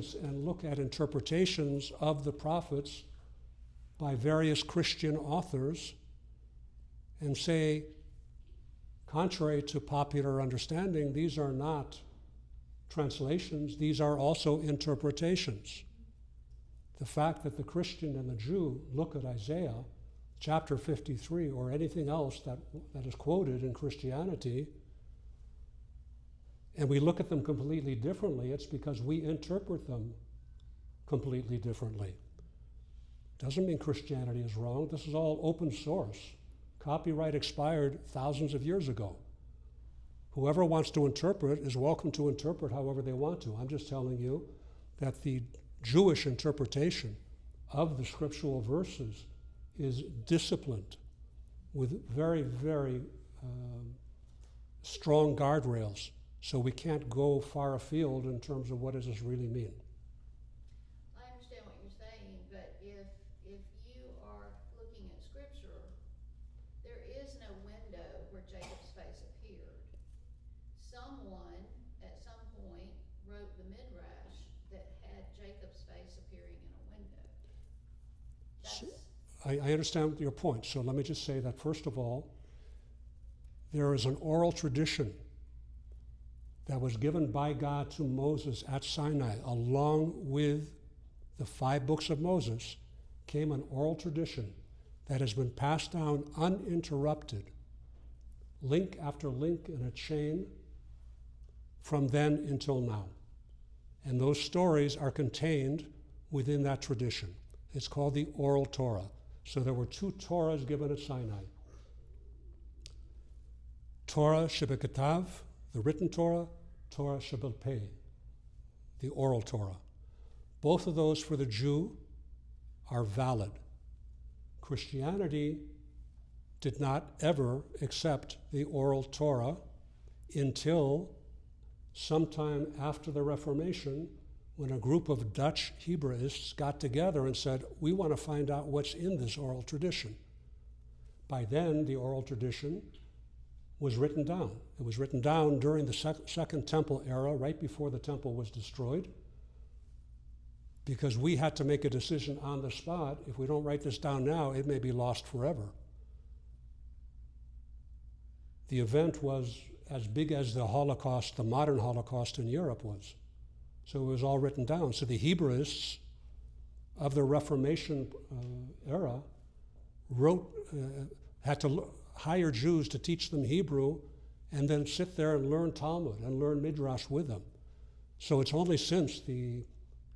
at interpretations of the prophets by various Christian authors and say, contrary to popular understanding, these are not translations, these are also interpretations. The fact that the Christian and the Jew look at Isaiah chapter 53 or anything else that is quoted in Christianity, and we look at them completely differently, it's because we interpret them completely differently. Doesn't mean Christianity is wrong. This is all open source. Copyright expired thousands of years ago. Whoever wants to interpret is welcome to interpret however they want to. I'm just telling you that the Jewish interpretation of the scriptural verses is disciplined with very, very strong guardrails. So we can't go far afield in terms of what does this really mean. I understand what you're saying, but if you are looking at Scripture, there is no window where Jacob's face appeared. Someone at some point wrote the Midrash that had Jacob's face appearing in a window. I understand your point. So let me just say that, first of all, there is an oral tradition that was given by God to Moses at Sinai. Along with the 5 books of Moses came an oral tradition that has been passed down uninterrupted, link after link in a chain, from then until now. And those stories are contained within that tradition. It's called the Oral Torah. So there were 2 Torahs given at Sinai. Torah Shebekatav, the written Torah, Torah Shebel Peh, the oral Torah. Both of those for the Jew are valid. Christianity did not ever accept the oral Torah until sometime after the Reformation, when a group of Dutch Hebraists got together and said, we want to find out what's in this oral tradition. By then, the oral tradition was written down. It was written down during the Second Temple era, right before the temple was destroyed, because we had to make a decision on the spot. If we don't write this down now, it may be lost forever. The event was as big as the Holocaust, the modern Holocaust in Europe was. So it was all written down. So the Hebraists of the Reformation era had to hire Jews to teach them Hebrew and then sit there and learn Talmud and learn Midrash with them. So it's only since the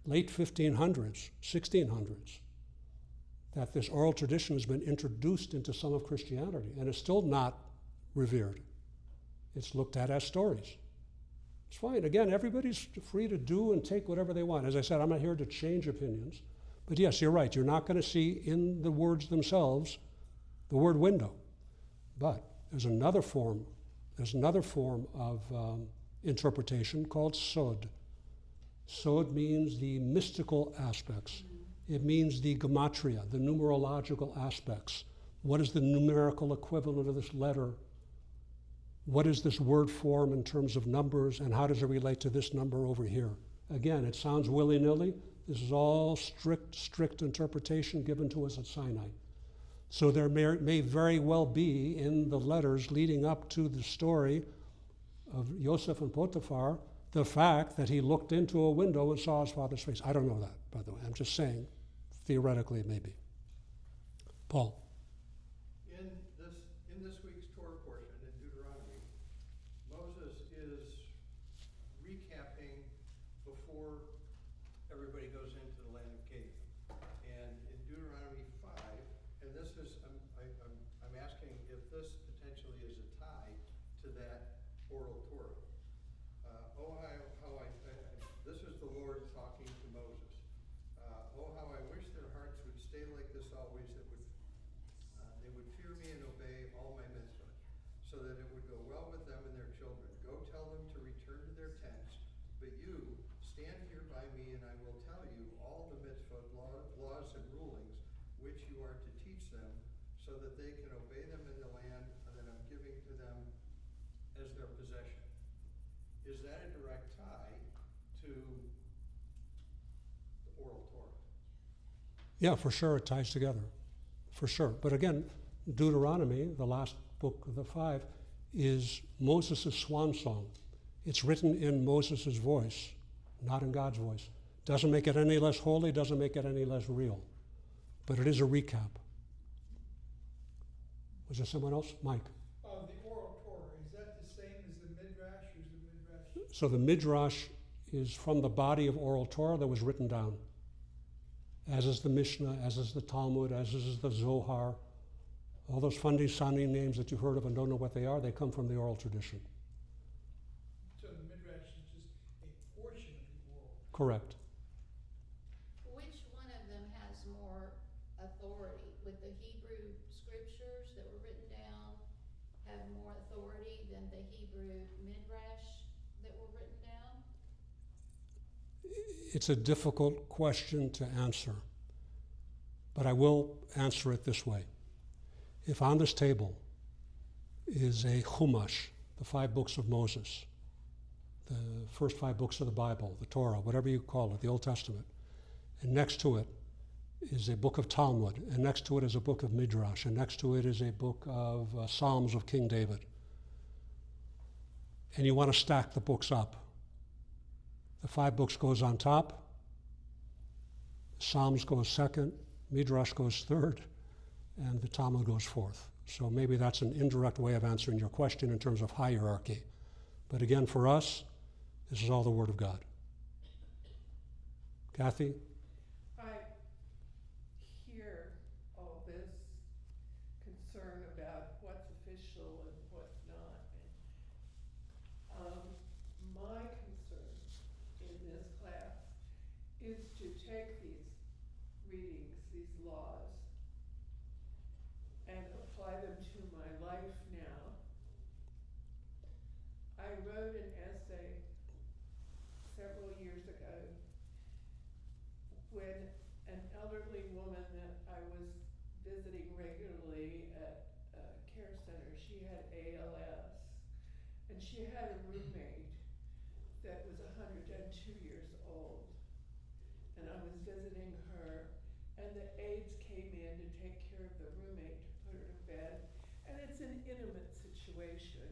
late 1500s, 1600s, that this oral tradition has been introduced into some of Christianity, and it's still not revered. It's looked at as stories. It's fine. Again, everybody's free to do and take whatever they want. As I said, I'm not here to change opinions. But yes, you're right. You're not going to see in the words themselves the word window. But there's another form of interpretation called sod. Sod means the mystical aspects. It means the gematria, the numerological aspects. What is the numerical equivalent of this letter? What is this word form in terms of numbers, and how does it relate to this number over here? Again, it sounds willy-nilly. This is all strict interpretation given to us at Sinai. So there may very well be in the letters leading up to the story of Yosef and Potiphar the fact that he looked into a window and saw his father's face. I don't know that, by the way. I'm just saying, theoretically it may be. Paul. In this week's Torah portion in Deuteronomy, Moses is recapping before everybody goes into the land of Canaan. And in Deuteronomy 5, and this is, I'm asking if this potentially is a tie to that oral Torah. This is the Lord talking to Moses. Oh, how I wish their hearts would stay like this always, that they would fear me and obey all my mitzvah, so that it would go well with them and their children. Go tell them to return to their tents, but you stand here by me, and I will tell you all the mitzvah laws and rulings which you are to teach them, so that they can obey them in the land that I'm giving to them as their possession. Is that a direct tie to the oral Torah? Yeah, for sure it ties together, for sure. But again, Deuteronomy, the last book of the 5, is Moses' swan song. It's written in Moses' voice, not in God's voice. Doesn't make it any less holy, doesn't make it any less real. But it is a recap. Was there someone else? Mike. The oral Torah, is that the same as the Midrash, or is the Midrash? So the Midrash is from the body of oral Torah that was written down, as is the Mishnah, as is the Talmud, as is the Zohar. All those funny sounding names that you've heard of and don't know what they are, they come from the oral tradition. So the Midrash is just a portion of the oral. Correct. Which one of them has more authority? Would the Hebrew scriptures that were written down have more authority than the Hebrew Midrash that were written down? It's a difficult question to answer, but I will answer it this way. If on this table is a Chumash, the 5 books of Moses, the first 5 books of the Bible, the Torah, whatever you call it, the Old Testament, and next to it is a book of Talmud, and next to it is a book of Midrash, and next to it is a book of Psalms of King David. and you want to stack the books up. The 5 books goes on top, Psalms goes second, Midrash goes third, and the Talmud goes fourth. So maybe that's an indirect way of answering your question in terms of hierarchy. But again, for us, this is all the Word of God. Kathy? I hear all this concern about what's official and what's not. My concern in this class is to take these readings, these laws, and apply them to my life now. I wrote an essay several years ago when an elderly woman that I was visiting regularly at a care center, she had ALS, and she had a roommate that was 102 years old. And I was visiting her, and the aides came in to take care of the roommate, to put her to bed. And it's an intimate situation,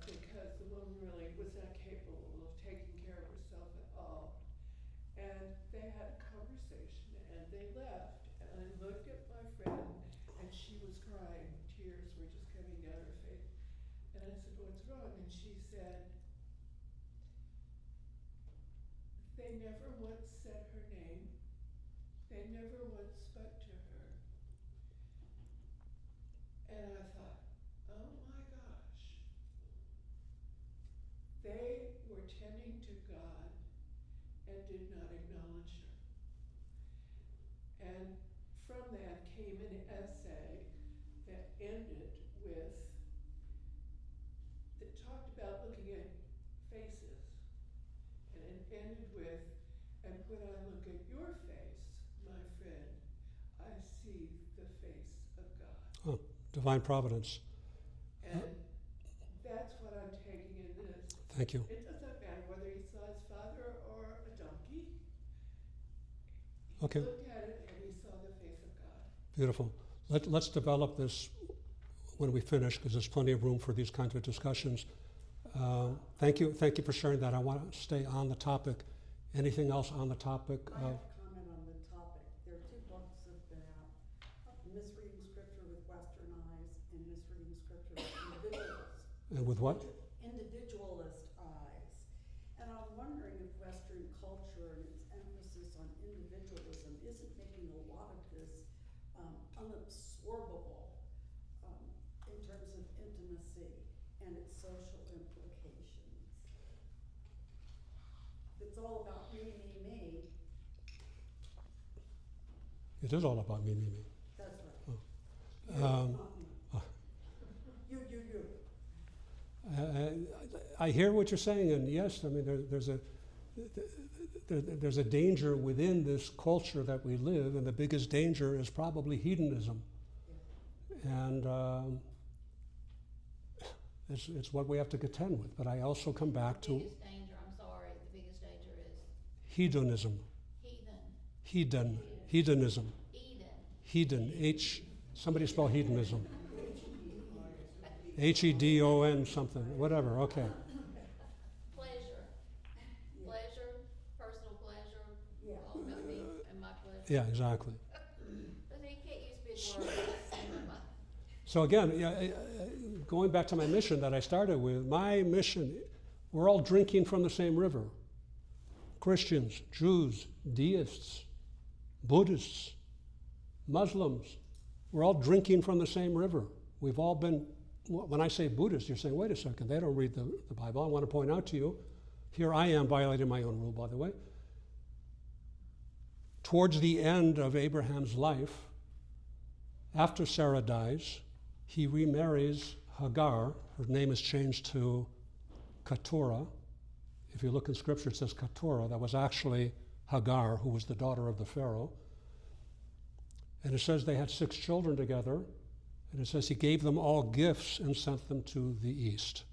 because the woman really was not capable of taking care of herself at all. And they had a conversation, and they left. And I looked at my friend, and she was crying. Tears were just coming down her face. And I said, "What's wrong?" And she said, "They never once said her name. They never once spoke to her." And I thought, oh my gosh. They were tending to God and did not acknowledge her. And from that came an essay that ended with, that talked about looking at faces. And it ended with, "And when I look at your face, my friend, I see the face of God." Oh, divine providence. And that's what I'm taking in this. Thank you. It doesn't matter whether he saw his father or a donkey. He Okay. looked at it and he saw the face of God. Beautiful. Let's develop this when we finish, because there's plenty of room for these kinds of discussions. Thank you for sharing that. I want to stay on the topic. Anything else on the topic I of? have a comment on the topic. There are 2 books that have been out, Misreading Scripture with Western Eyes and Misreading Scripture with Individualist. And with what? Individualist eyes. And I'm wondering if Western culture and its emphasis on individualism isn't making a lot of this unabsorbable in terms of intimacy and its social implications. It's all about me, me, me. It is all about me, me, me. That's right. Oh. You, not me. You. I hear what you're saying, and yes, I mean there's a danger within this culture that we live, and the biggest danger is probably hedonism, and it's what we have to contend with. But I also come back to The biggest danger, I'm sorry, the biggest danger is hedonism. Hedonism. Hedon. Somebody spell hedonism. Hedon something, whatever, okay. Pleasure, personal pleasure, Yeah. all about me and my pleasure. Yeah, exactly. But you can't use big words. So again, going back to my mission that I started with, my mission, we're all drinking from the same river. Christians, Jews, deists, Buddhists, Muslims, we're all drinking from the same river. We've all been, when I say Buddhist, you're saying, wait a second, they don't read the Bible. I want to point out to you, here I am violating my own rule, by the way. Towards the end of Abraham's life, after Sarah dies, he remarries Hagar. Her name is changed to Keturah. If you look in Scripture, it says Keturah. That was actually Hagar, who was the daughter of the Pharaoh. And it says they had 6 children together. And it says he gave them all gifts and sent them to the east.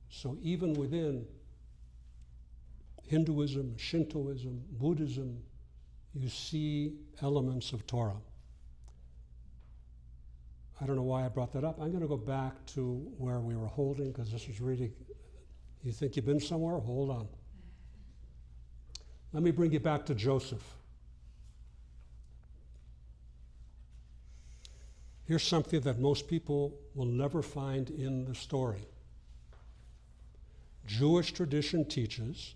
So even within Hinduism, Shintoism, Buddhism, you see elements of Torah. I don't know why I brought that up. I'm going to go back to where we were holding, because this is really, you think you've been somewhere? Hold on. Let me bring you back to Joseph. Here's something that most people will never find in the story. Jewish tradition teaches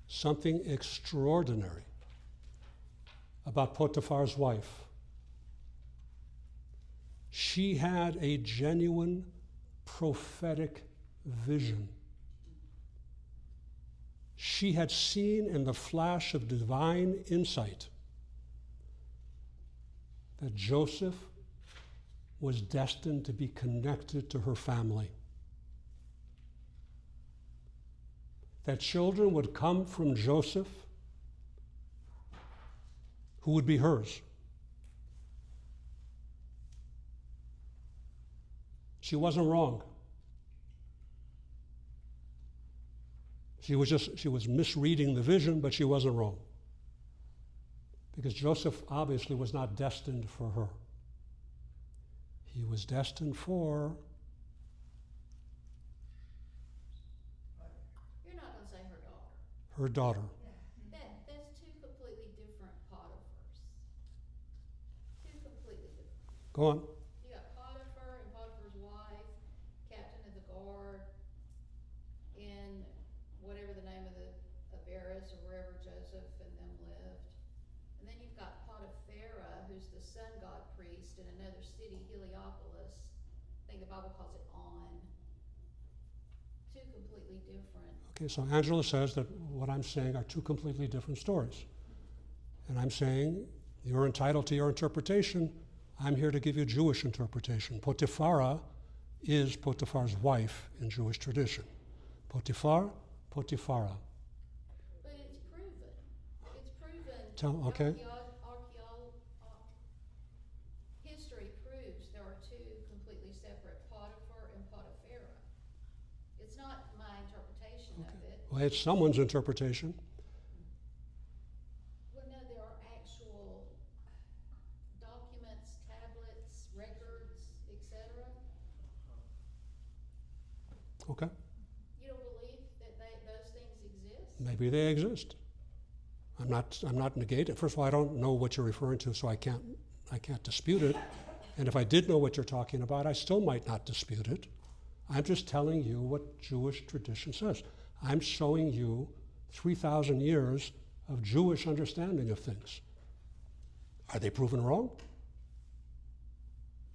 something extraordinary about Potiphar's wife. She had a genuine prophetic vision. She had seen in the flash of divine insight that Joseph was destined to be connected to her family. That children would come from Joseph who would be hers. She wasn't wrong. She was misreading the vision, but she wasn't wrong. Because Joseph obviously was not destined for her. He was destined for... You're not going to say her daughter. her daughter. That's two completely different Potiphars. Two completely different. Go on. You got Potiphar and Potiphar's wife, captain of the guard, in whatever the name of Avaris or wherever Joseph and them lived. And then you've got Potipharah, who's the sun god priest in another city, Heliopolis. I think the Bible calls it On. Two completely different. Okay, so Angela says that what I'm saying are two completely different stories. And I'm saying you're entitled to your interpretation. I'm here to give you Jewish interpretation. Potipharah is Potiphar's wife in Jewish tradition. Potiphar, Potipharah. But it's proven. It's proven. Okay. History proves there are two completely separate Potiphar and Potipharah. It's not my interpretation of it. Well, it's someone's interpretation. Well, no, there are actual documents, tablets, records, etc. Okay. You don't believe that those things exist? Maybe they exist. I'm not negating. First of all, I don't know what you're referring to, so I can't dispute it. And if I did know what you're talking about, I still might not dispute it. I'm just telling you what Jewish tradition says. I'm showing you 3,000 years of Jewish understanding of things. Are they proven wrong?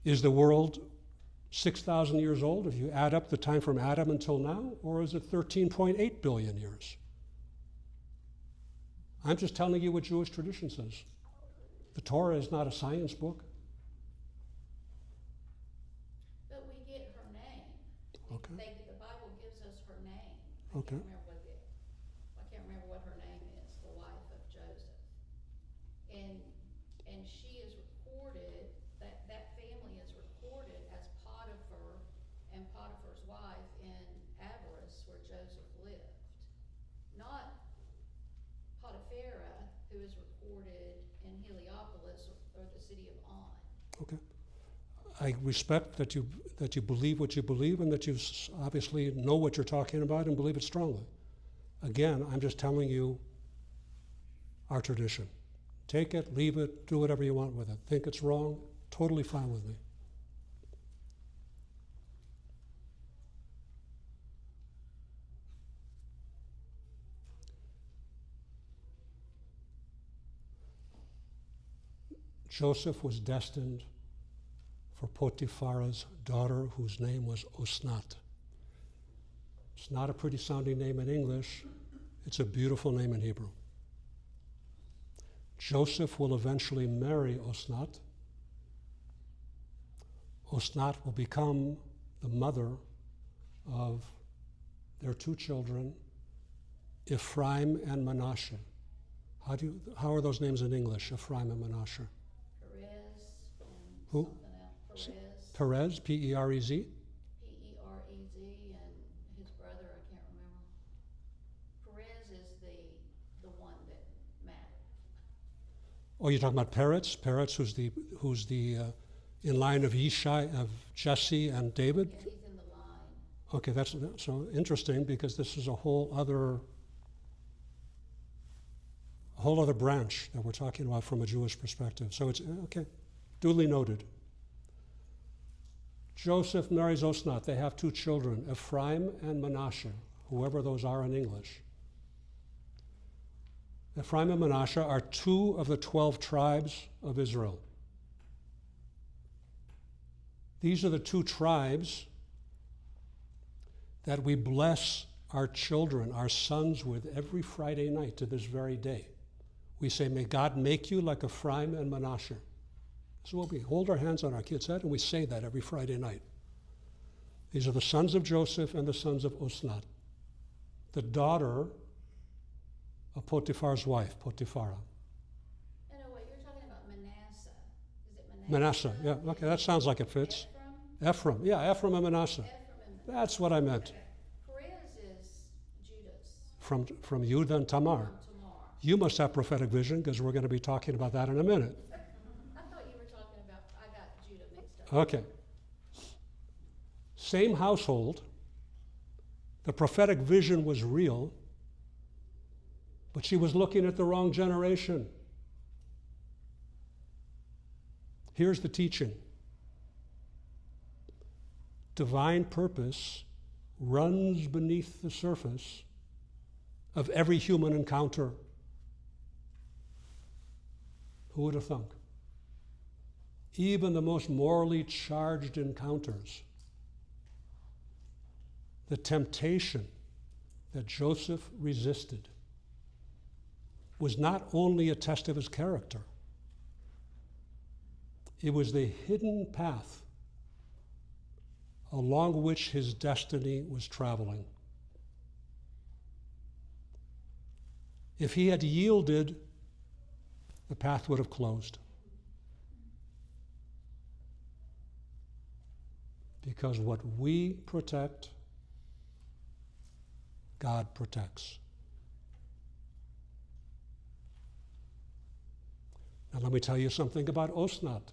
Is the world 6,000 years old if you add up the time from Adam until now, or is it 13.8 billion years? I'm just telling you what Jewish tradition says. The Torah is not a science book. But we get her name. Okay. The Bible gives us her name. Okay. I can't remember what her name is, the wife of Joseph. And she is recorded, that family is recorded as Potiphar and Potiphar's wife in Avaris, where Joseph lived. Not Potipharah, who is recorded in Heliopolis or the city of On. Okay. I respect that you believe what you believe and that you obviously know what you're talking about and believe it strongly. Again, I'm just telling you our tradition. Take it, leave it, do whatever you want with it. Think it's wrong, totally fine with me. Joseph was destined for Potipharah's daughter, whose name was Osnat. It's not a pretty sounding name in English. It's a beautiful name in Hebrew. Joseph will eventually marry Osnat. Osnat will become the mother of their two children, Ephraim and Manasseh. How are those names in English, Ephraim and Manasseh? Perez and Who? something else. Perez, P-E-R-E-Z? P-E-R-E-Z, and his brother, I can't remember. Perez is the one that mattered. Oh, you're talking about Peretz? Peretz, who's the in line of Jesse and David? Yeah, he's in the line. Okay, that's so interesting because this is a whole other branch that we're talking about from a Jewish perspective. So it's, okay, duly noted. Joseph marries Osnath. They have 2 children, Ephraim and Manasseh, whoever those are in English. Ephraim and Manasseh are 2 of the 12 tribes of Israel. These are the 2 tribes that we bless our children, our sons with every Friday night to this very day. We say, may God make you like Ephraim and Manasseh. So we hold our hands on our kids' head and we say that every Friday night. These are the sons of Joseph and the sons of Osnath, the daughter of Potiphar's wife, Potipharah. No, wait, you're talking about Manasseh. Is it Manasseh? Manasseh, yeah, okay, that sounds like it fits. Ephraim? Ephraim, yeah, Ephraim and Manasseh. Ephraim and Manasseh. That's what I meant. Okay. Perez is Judah's. From Judah and Tamar. Tamar. You must have prophetic vision because we're going to be talking about that in a minute. I thought you were talking about, I got Judah mixed up. Okay. Same household. The prophetic vision was real, but she was looking at the wrong generation. Here's the teaching. Divine purpose runs beneath the surface of every human encounter. Who would have thunk? Even the most morally charged encounters. The temptation that Joseph resisted was not only a test of his character, it was the hidden path along which his destiny was traveling. If he had yielded, the path would have closed. Because what we protect, God protects. Now let me tell you something about Osnath,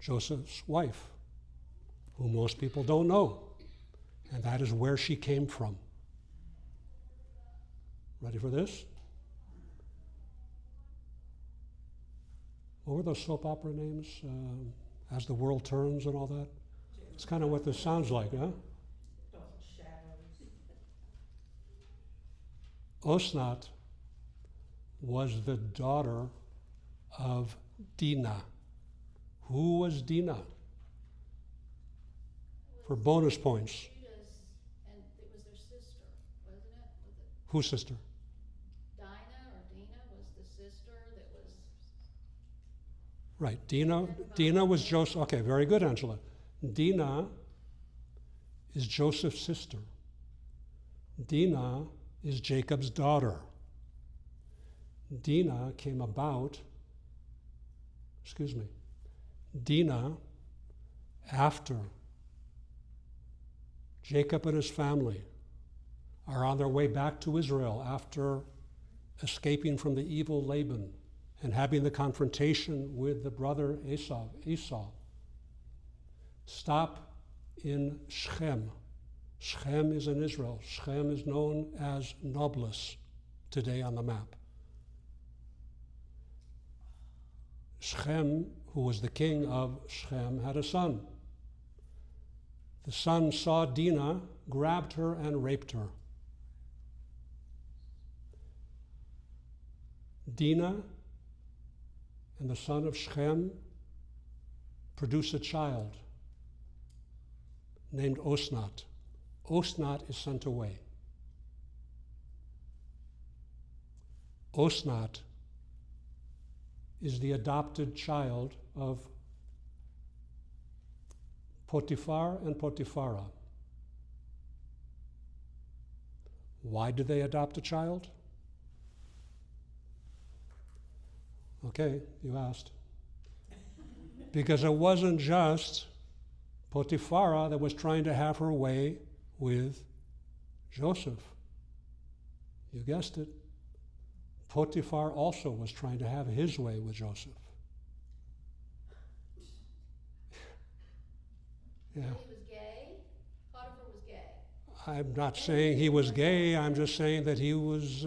Joseph's wife, who most people don't know, and that is where she came from. Ready for this? What were those soap opera names? As the World Turns and all that? It's kind of what this sounds like, huh? Osnath was the daughter of Dinah. Who was Dinah? For bonus points. Judah's, and it was their sister, wasn't it? Was it Whose sister? Dinah or Dina was the sister that was, Right. Dinah was Joseph. Okay, very good, Angela. Dinah is Joseph's sister. Dinah is Jacob's daughter. Dinah came about, Dinah, after Jacob and his family are on their way back to Israel after escaping from the evil Laban and having the confrontation with the brother Esau. Stop in Shechem. Shechem is in Israel. Shechem is known as Nablus today on the map. Shechem, who was the king of Shechem, had a son. The son saw Dinah, grabbed her, and raped her. Dinah and the son of Shechem produce a child named Osnath. Osnath is sent away. Osnath is the adopted child of Potiphar and Potipharah. Why did they adopt a child? Okay, you asked. Because it wasn't just Potipharah that was trying to have her way with Joseph. You guessed it. Potiphar also was trying to have his way with Joseph. So Yeah. he was gay? Potiphar was gay. I'm not saying he was gay, I'm just saying that he was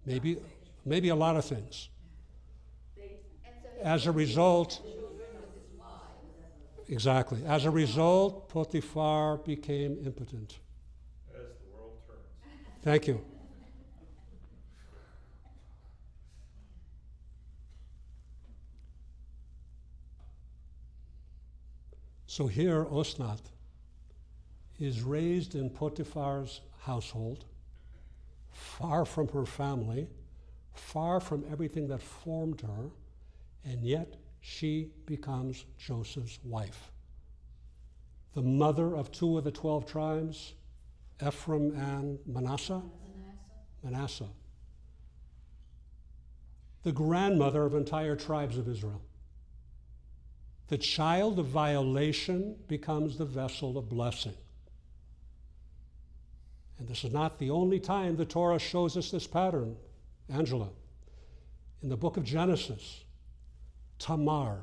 maybe a lot of things. And so he As a had result, children with his wife. exactly, as a result, Potiphar became impotent. As the world turns. Thank you. So here, Osnath is raised in Potiphar's household, far from her family, far from everything that formed her, and yet she becomes Joseph's wife. The mother of 2 of the 12 tribes, Ephraim and Manasseh. Manasseh. The grandmother of entire tribes of Israel. The child of violation becomes the vessel of blessing. And this is not the only time the Torah shows us this pattern, Angela. In the book of Genesis, Tamar.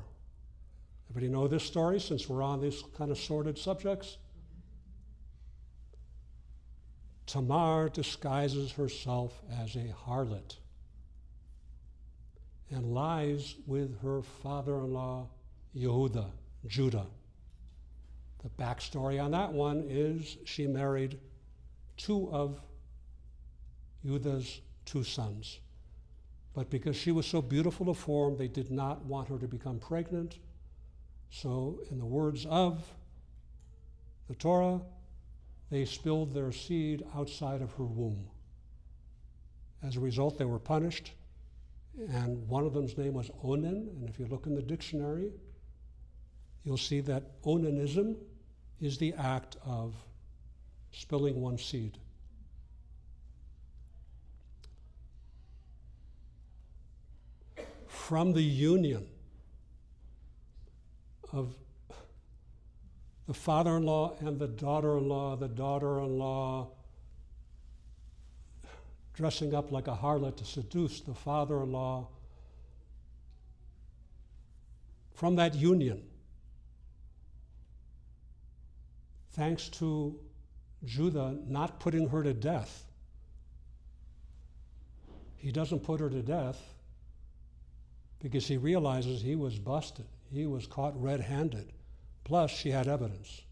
Everybody know this story since we're on these kind of sordid subjects? Tamar disguises herself as a harlot and lies with her father-in-law, Judah. The backstory on that one is she married 2 of Judah's 2 sons. But because she was so beautiful of form, they did not want her to become pregnant. So, in the words of the Torah, they spilled their seed outside of her womb. As a result, they were punished, and one of them's name was Onan, and if you look in the dictionary, you'll see that onanism is the act of spilling one's seed. From the union of the father-in-law and the daughter-in-law dressing up like a harlot to seduce the father-in-law, from that union, thanks to Judah not putting her to death, he doesn't put her to death because he realizes he was busted. He was caught red-handed. Plus, she had evidence.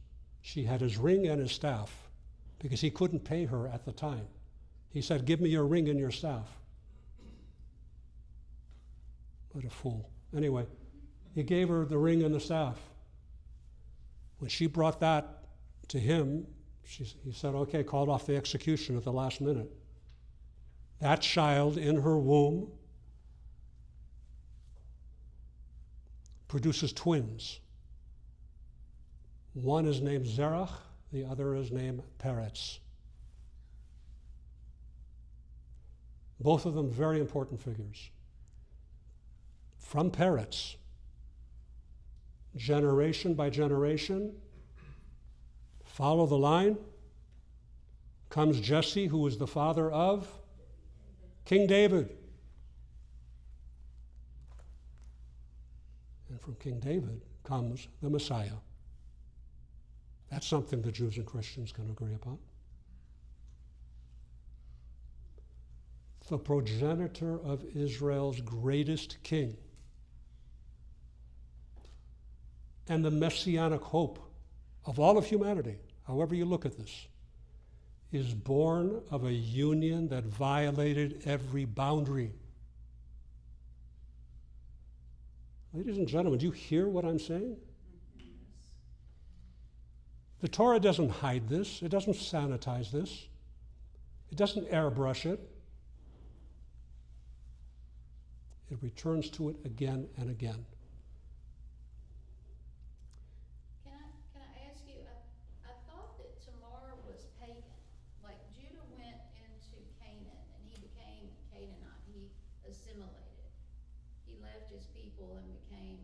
She had his ring and his staff because he couldn't pay her at the time. He said, "Give me your ring and your staff." What a fool. Anyway, he gave her the ring and the staff. When she brought that to him, he said, "Okay," called off the execution at the last minute. That child in her womb produces twins. One is named Zerach, the other is named Peretz. Both of them very important figures. From Peretz, generation by generation, follow the line, comes Jesse, who was the father of King David. And from King David comes the Messiah. That's something the Jews and Christians can agree upon. The progenitor of Israel's greatest king and the messianic hope of all of humanity, however you look at this, is born of a union that violated every boundary. Ladies and gentlemen, do you hear what I'm saying? The Torah doesn't hide this. It doesn't sanitize this. It doesn't airbrush it. It returns to it again and again. Can I ask you, I thought that Tamar was pagan. Like Judah went into Canaan and he became Canaanite. He assimilated. He left his people and became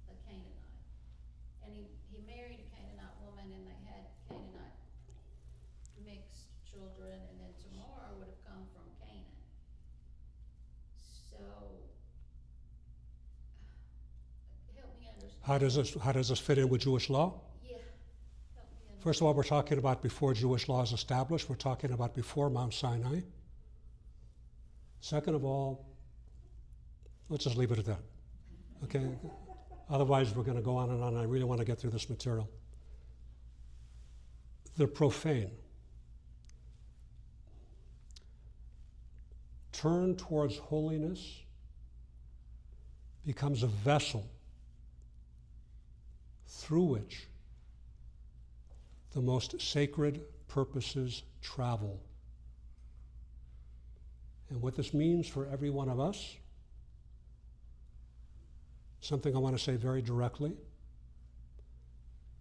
a Canaanite. And he married a Canaanite woman and they had Canaanite mixed children, and then Tamar would have come from Canaan. So help me understand. How does this fit in with Jewish law? Yeah, First of all, we're talking about before Jewish law is established. We're talking about before Mount Sinai. Second of all, let's just leave it at that. Okay? Otherwise, we're going to go on and on. I really want to get through this material. The profane turn towards holiness becomes a vessel through which the most sacred purposes travel. And what this means for every one of us, something I want to say very directly,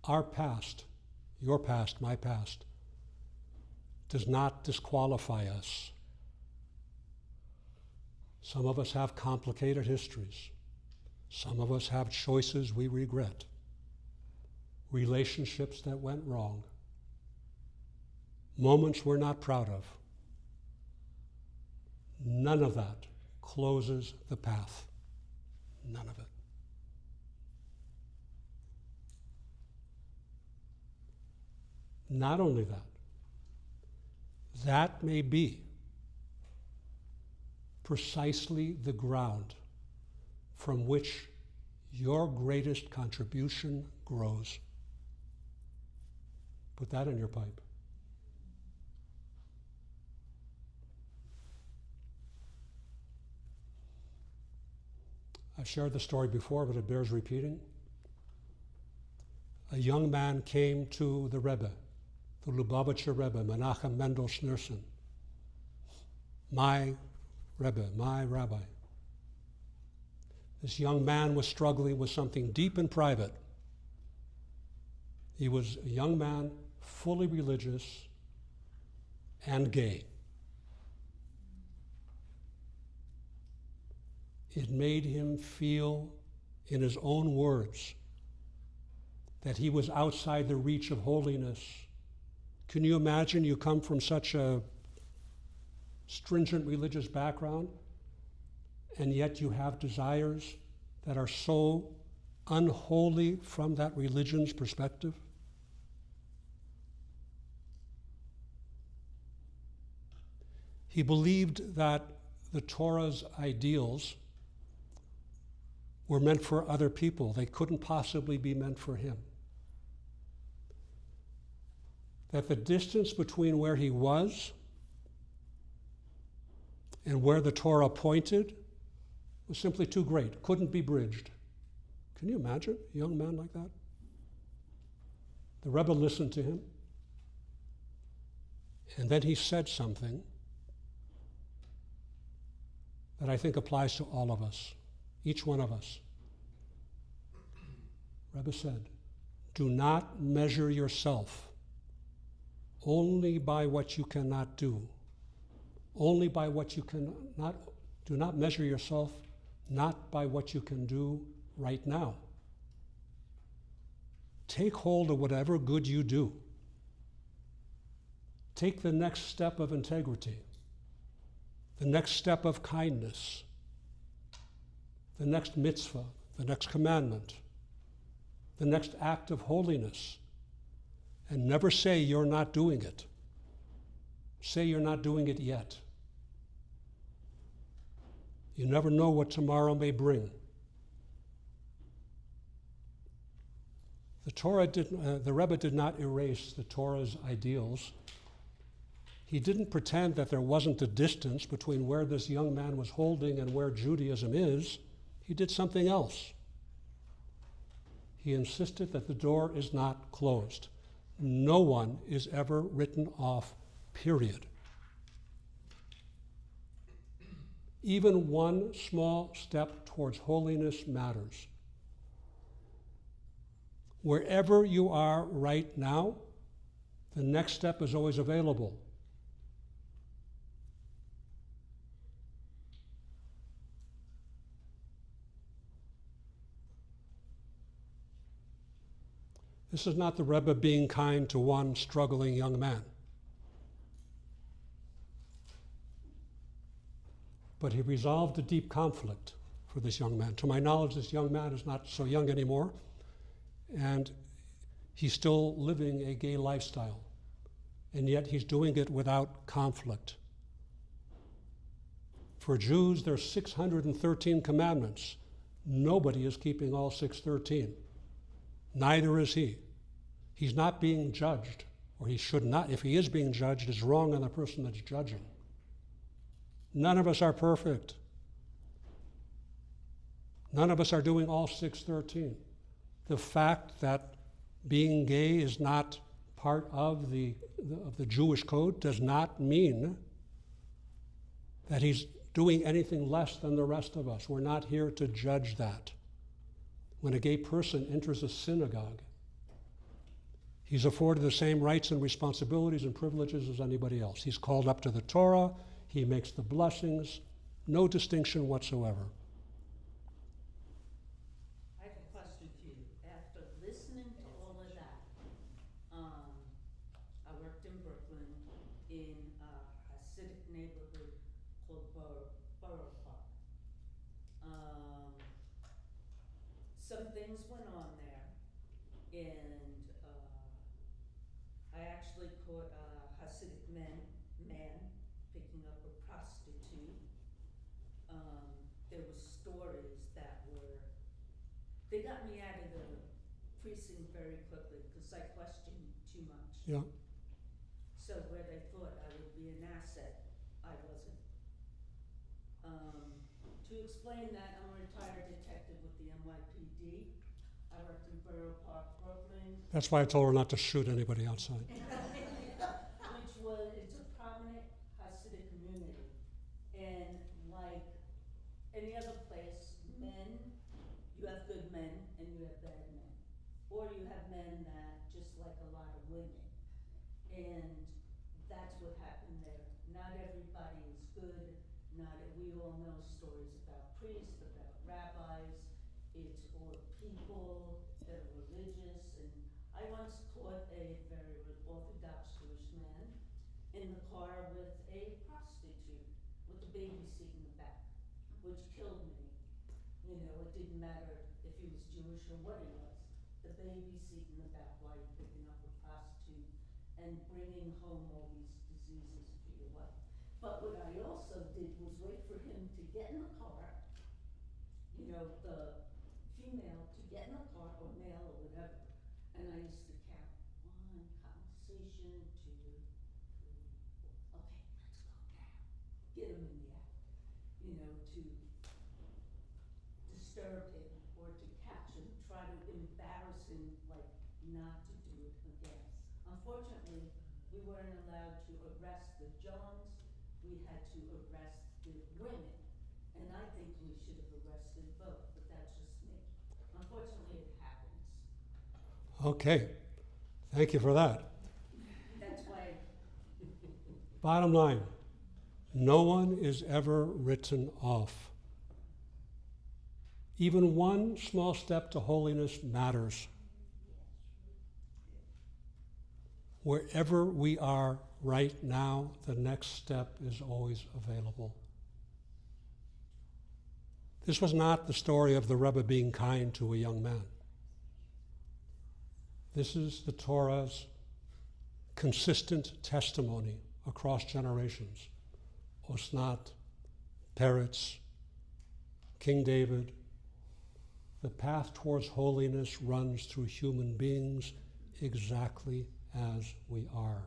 our past, your past, my past, does not disqualify us. Some of us have complicated histories. Some of us have choices we regret, relationships that went wrong, moments we're not proud of. None of that closes the path. None of it. Not only that, that may be precisely the ground from which your greatest contribution grows. Put that in your pipe. I've shared the story before, but it bears repeating. A young man came to the Rebbe, the Lubavitcher Rebbe, Menachem Mendel Schneerson, my Rebbe, my rabbi. This young man was struggling with something deep and private. He was a young man, fully religious and gay. It made him feel, in his own words, that he was outside the reach of holiness. Can you imagine you come from such a stringent religious background, and yet you have desires that are so unholy from that religion's perspective? He believed that the Torah's ideals were meant for other people. They couldn't possibly be meant for him. That the distance between where he was and where the Torah pointed was simply too great, couldn't be bridged. Can you imagine a young man like that? The Rebbe listened to him, and then he said something that I think applies to all of us, each one of us. Rebbe said, do not measure yourself only by what you cannot do, only by what you cannot. Do not measure yourself not by what you can do right now. Take hold of whatever good you do. Take the next step of integrity, the next step of kindness, the next mitzvah, the next commandment, the next act of holiness, and never say you're not doing it. Say you're not doing it yet. You never know what tomorrow may bring. The Rebbe did not erase the Torah's ideals. He didn't pretend that there wasn't a distance between where this young man was holding and where Judaism is. He did something else. He insisted that the door is not closed. No one is ever written off, period. Even one small step towards holiness matters. Wherever you are right now, the next step is always available. This is not the Rebbe being kind to one struggling young man. But he resolved a deep conflict for this young man. To my knowledge, this young man is not so young anymore, and He's still living a gay lifestyle, and yet he's doing it without conflict. For Jews, there's 613 commandments. Nobody is keeping all 613. Neither is he. He's not being judged, or he should not. If he is being judged, it's wrong on the person that's judging. None of us are perfect. None of us are doing all 613. The fact that being gay is not part of the Jewish code does not mean that he's doing anything less than the rest of us. We're not here to judge that. When a gay person enters a synagogue, he's afforded the same rights and responsibilities and privileges as anybody else. He's called up to the Torah. He makes the blessings. No distinction whatsoever. I have a question for you. After listening to all of that, I worked in Brooklyn in a Hasidic neighborhood called Borough Park. Some things went on there, and I actually caught a Hasidic man picking up a prostitute. There were stories that they got me out of the precinct very quickly because I questioned too much. Yeah. So where they thought I would be an asset, I wasn't. To explain that, I'm a retired detective with the NYPD. I worked in Borough Park, Brooklyn. That's why I told her not to shoot anybody outside. It's a prominent Hasidic community. And like any other place, men, you have good men and you have bad men. Or you have men that just like a lot of women. And that's what happened there. Not everybody is good. We all know stories about priests, about rabbis. It's all people that are religious. And I once caught a very Orthodox Jewish man in the car with a prostitute with a baby seat in the back, which killed me. You know, it didn't matter if he was Jewish or what he was. The baby seat in the back while you're picking up a prostitute and bringing home all these diseases for your wife. But what I also did was wait for him to get in the car, you know, the female to get in the car, or male or whatever, and I used to count 1, conversation, 2, 3, 4. Okay, let's go now. Get him in the act, you know, to disturb him or to catch him, try to embarrass him, like not to do it again. Unfortunately, we weren't allowed to arrest the Johns. We had to arrest the women. And I think we should have arrested both, but that's just me. Unfortunately, it happens. Okay. Thank you for that. That's why. Bottom line, no one is ever written off. Even one small step to holiness matters. Wherever we are right now, the next step is always available. This was not the story of the Rebbe being kind to a young man. This is the Torah's consistent testimony across generations. Osnat, Peretz, King David. The path towards holiness runs through human beings exactly as we are.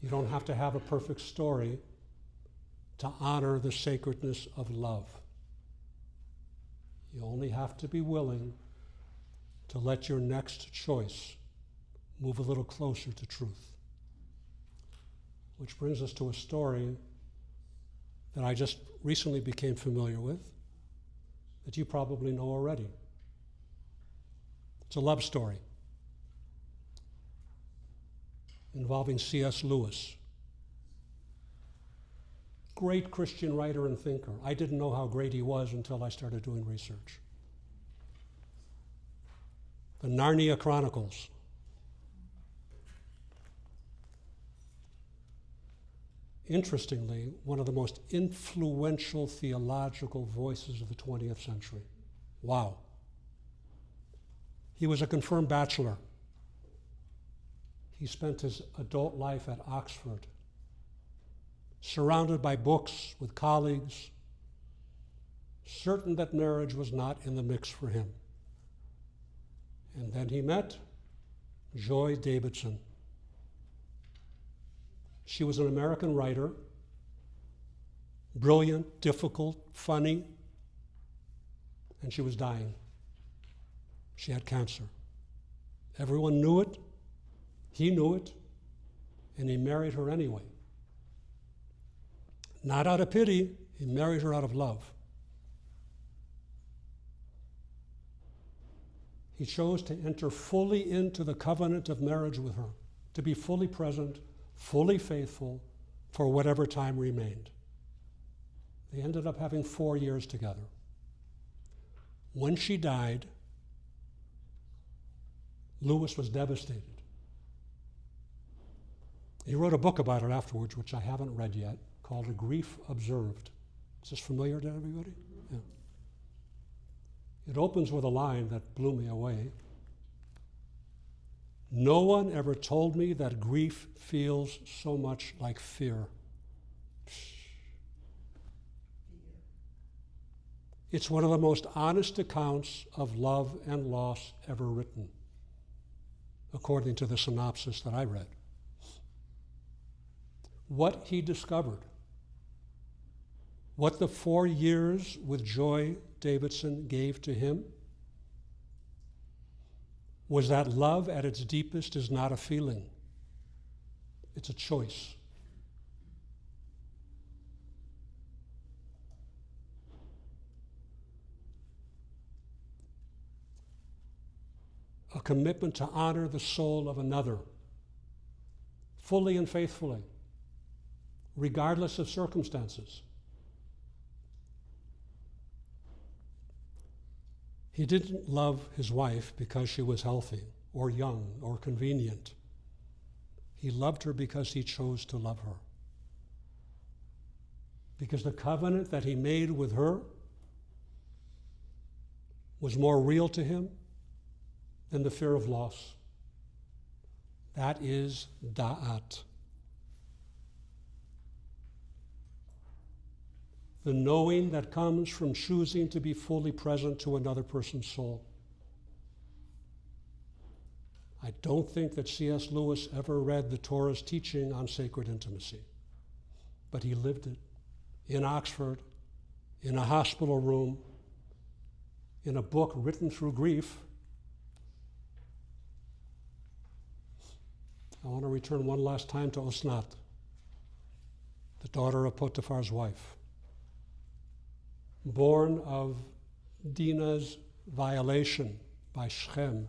You don't have to have a perfect story to honor the sacredness of love. You only have to be willing to let your next choice move a little closer to truth. Which brings us to a story that I just recently became familiar with, that you probably know already. It's a love story involving C.S. Lewis. Great Christian writer and thinker. I didn't know how great he was until I started doing research. The Narnia Chronicles. Interestingly, one of the most influential theological voices of the 20th century. Wow. He was a confirmed bachelor. He spent his adult life at Oxford, surrounded by books, with colleagues, certain that marriage was not in the mix for him. And then he met Joy Davidson. She was an American writer, brilliant, difficult, funny, and she was dying. She had cancer. Everyone knew it. He knew it, and he married her anyway. Not out of pity, he married her out of love. He chose to enter fully into the covenant of marriage with her, to be fully present, fully faithful for whatever time remained. They ended up having 4 years together. When she died, Lewis was devastated. He wrote a book about it afterwards, which I haven't read yet, called A Grief Observed. Is this familiar to everybody? Yeah. It opens with a line that blew me away. No one ever told me that grief feels so much like fear. It's one of the most honest accounts of love and loss ever written, according to the synopsis that I read. What he discovered, what the 4 years with Joy Davidson gave to him, was that love at its deepest is not a feeling, it's a choice. A commitment to honor the soul of another, fully and faithfully, regardless of circumstances. He didn't love his wife because she was healthy or young or convenient. He loved her because he chose to love her. Because the covenant that he made with her was more real to him than the fear of loss. That is da'at. The knowing that comes from choosing to be fully present to another person's soul. I don't think that C.S. Lewis ever read the Torah's teaching on sacred intimacy, but he lived it in Oxford, in a hospital room, in a book written through grief. I want to return one last time to Osnat, the daughter of Potiphar's wife. Born of Dinah's violation by Shechem,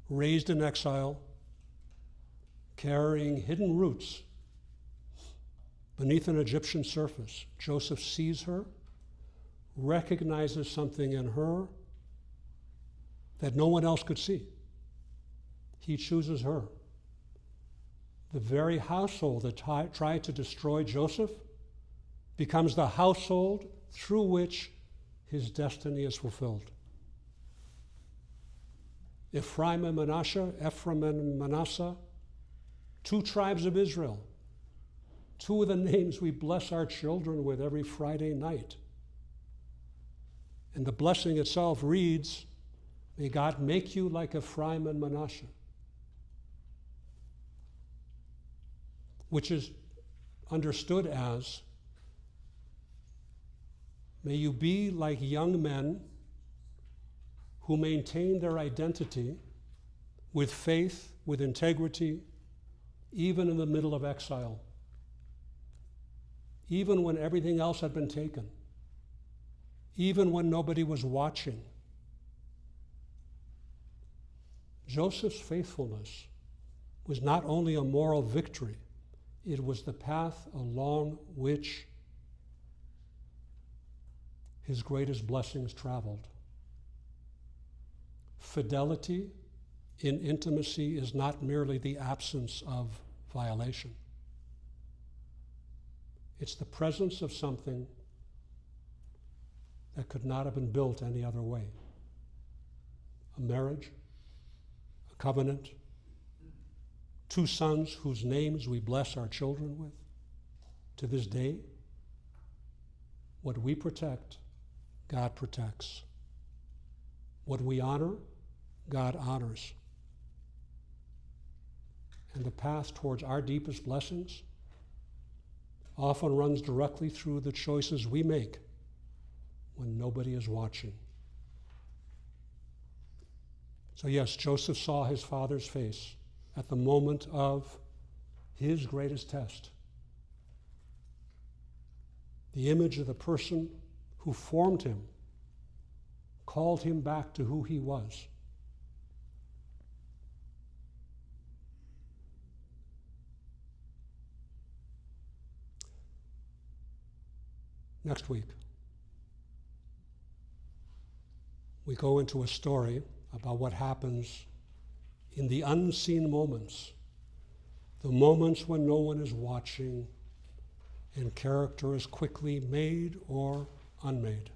raised in exile, carrying hidden roots beneath an Egyptian surface. Joseph sees her, recognizes something in her that no one else could see. He chooses her. The very household that tried to destroy Joseph becomes the household through which his destiny is fulfilled. Ephraim and Manasseh, 2 tribes of Israel, 2 of the names we bless our children with every Friday night. And the blessing itself reads, may God make you like Ephraim and Manasseh, which is understood as, may you be like young men who maintain their identity with faith, with integrity, even in the middle of exile, even when everything else had been taken, even when nobody was watching. Joseph's faithfulness was not only a moral victory, it was the path along which his greatest blessings traveled. Fidelity in intimacy is not merely the absence of violation. It's the presence of something that could not have been built any other way. a marriage, a covenant, 2 sons whose names we bless our children with. To this day, what we protect, God protects. What we honor, God honors. And the path towards our deepest blessings often runs directly through the choices we make when nobody is watching. So yes, Joseph saw his father's face at the moment of his greatest test. The image of the person who formed him called him back to who he was. Next week, we go into a story about what happens in the unseen moments, the moments when no one is watching and character is quickly made or unmade.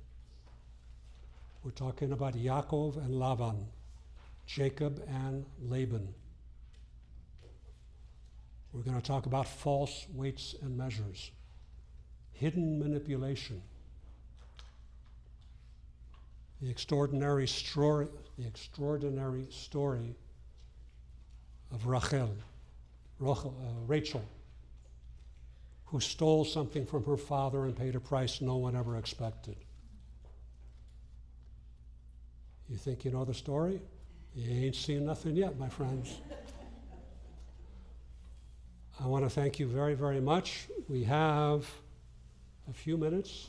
We're talking about Yaakov and Lavan, Jacob and Laban. We're going to talk about false weights and measures, hidden manipulation, the extraordinary story of Rachel, who stole something from her father and paid a price no one ever expected. You think you know the story? You ain't seen nothing yet, my friends. I want to thank you very, very much. We have a few minutes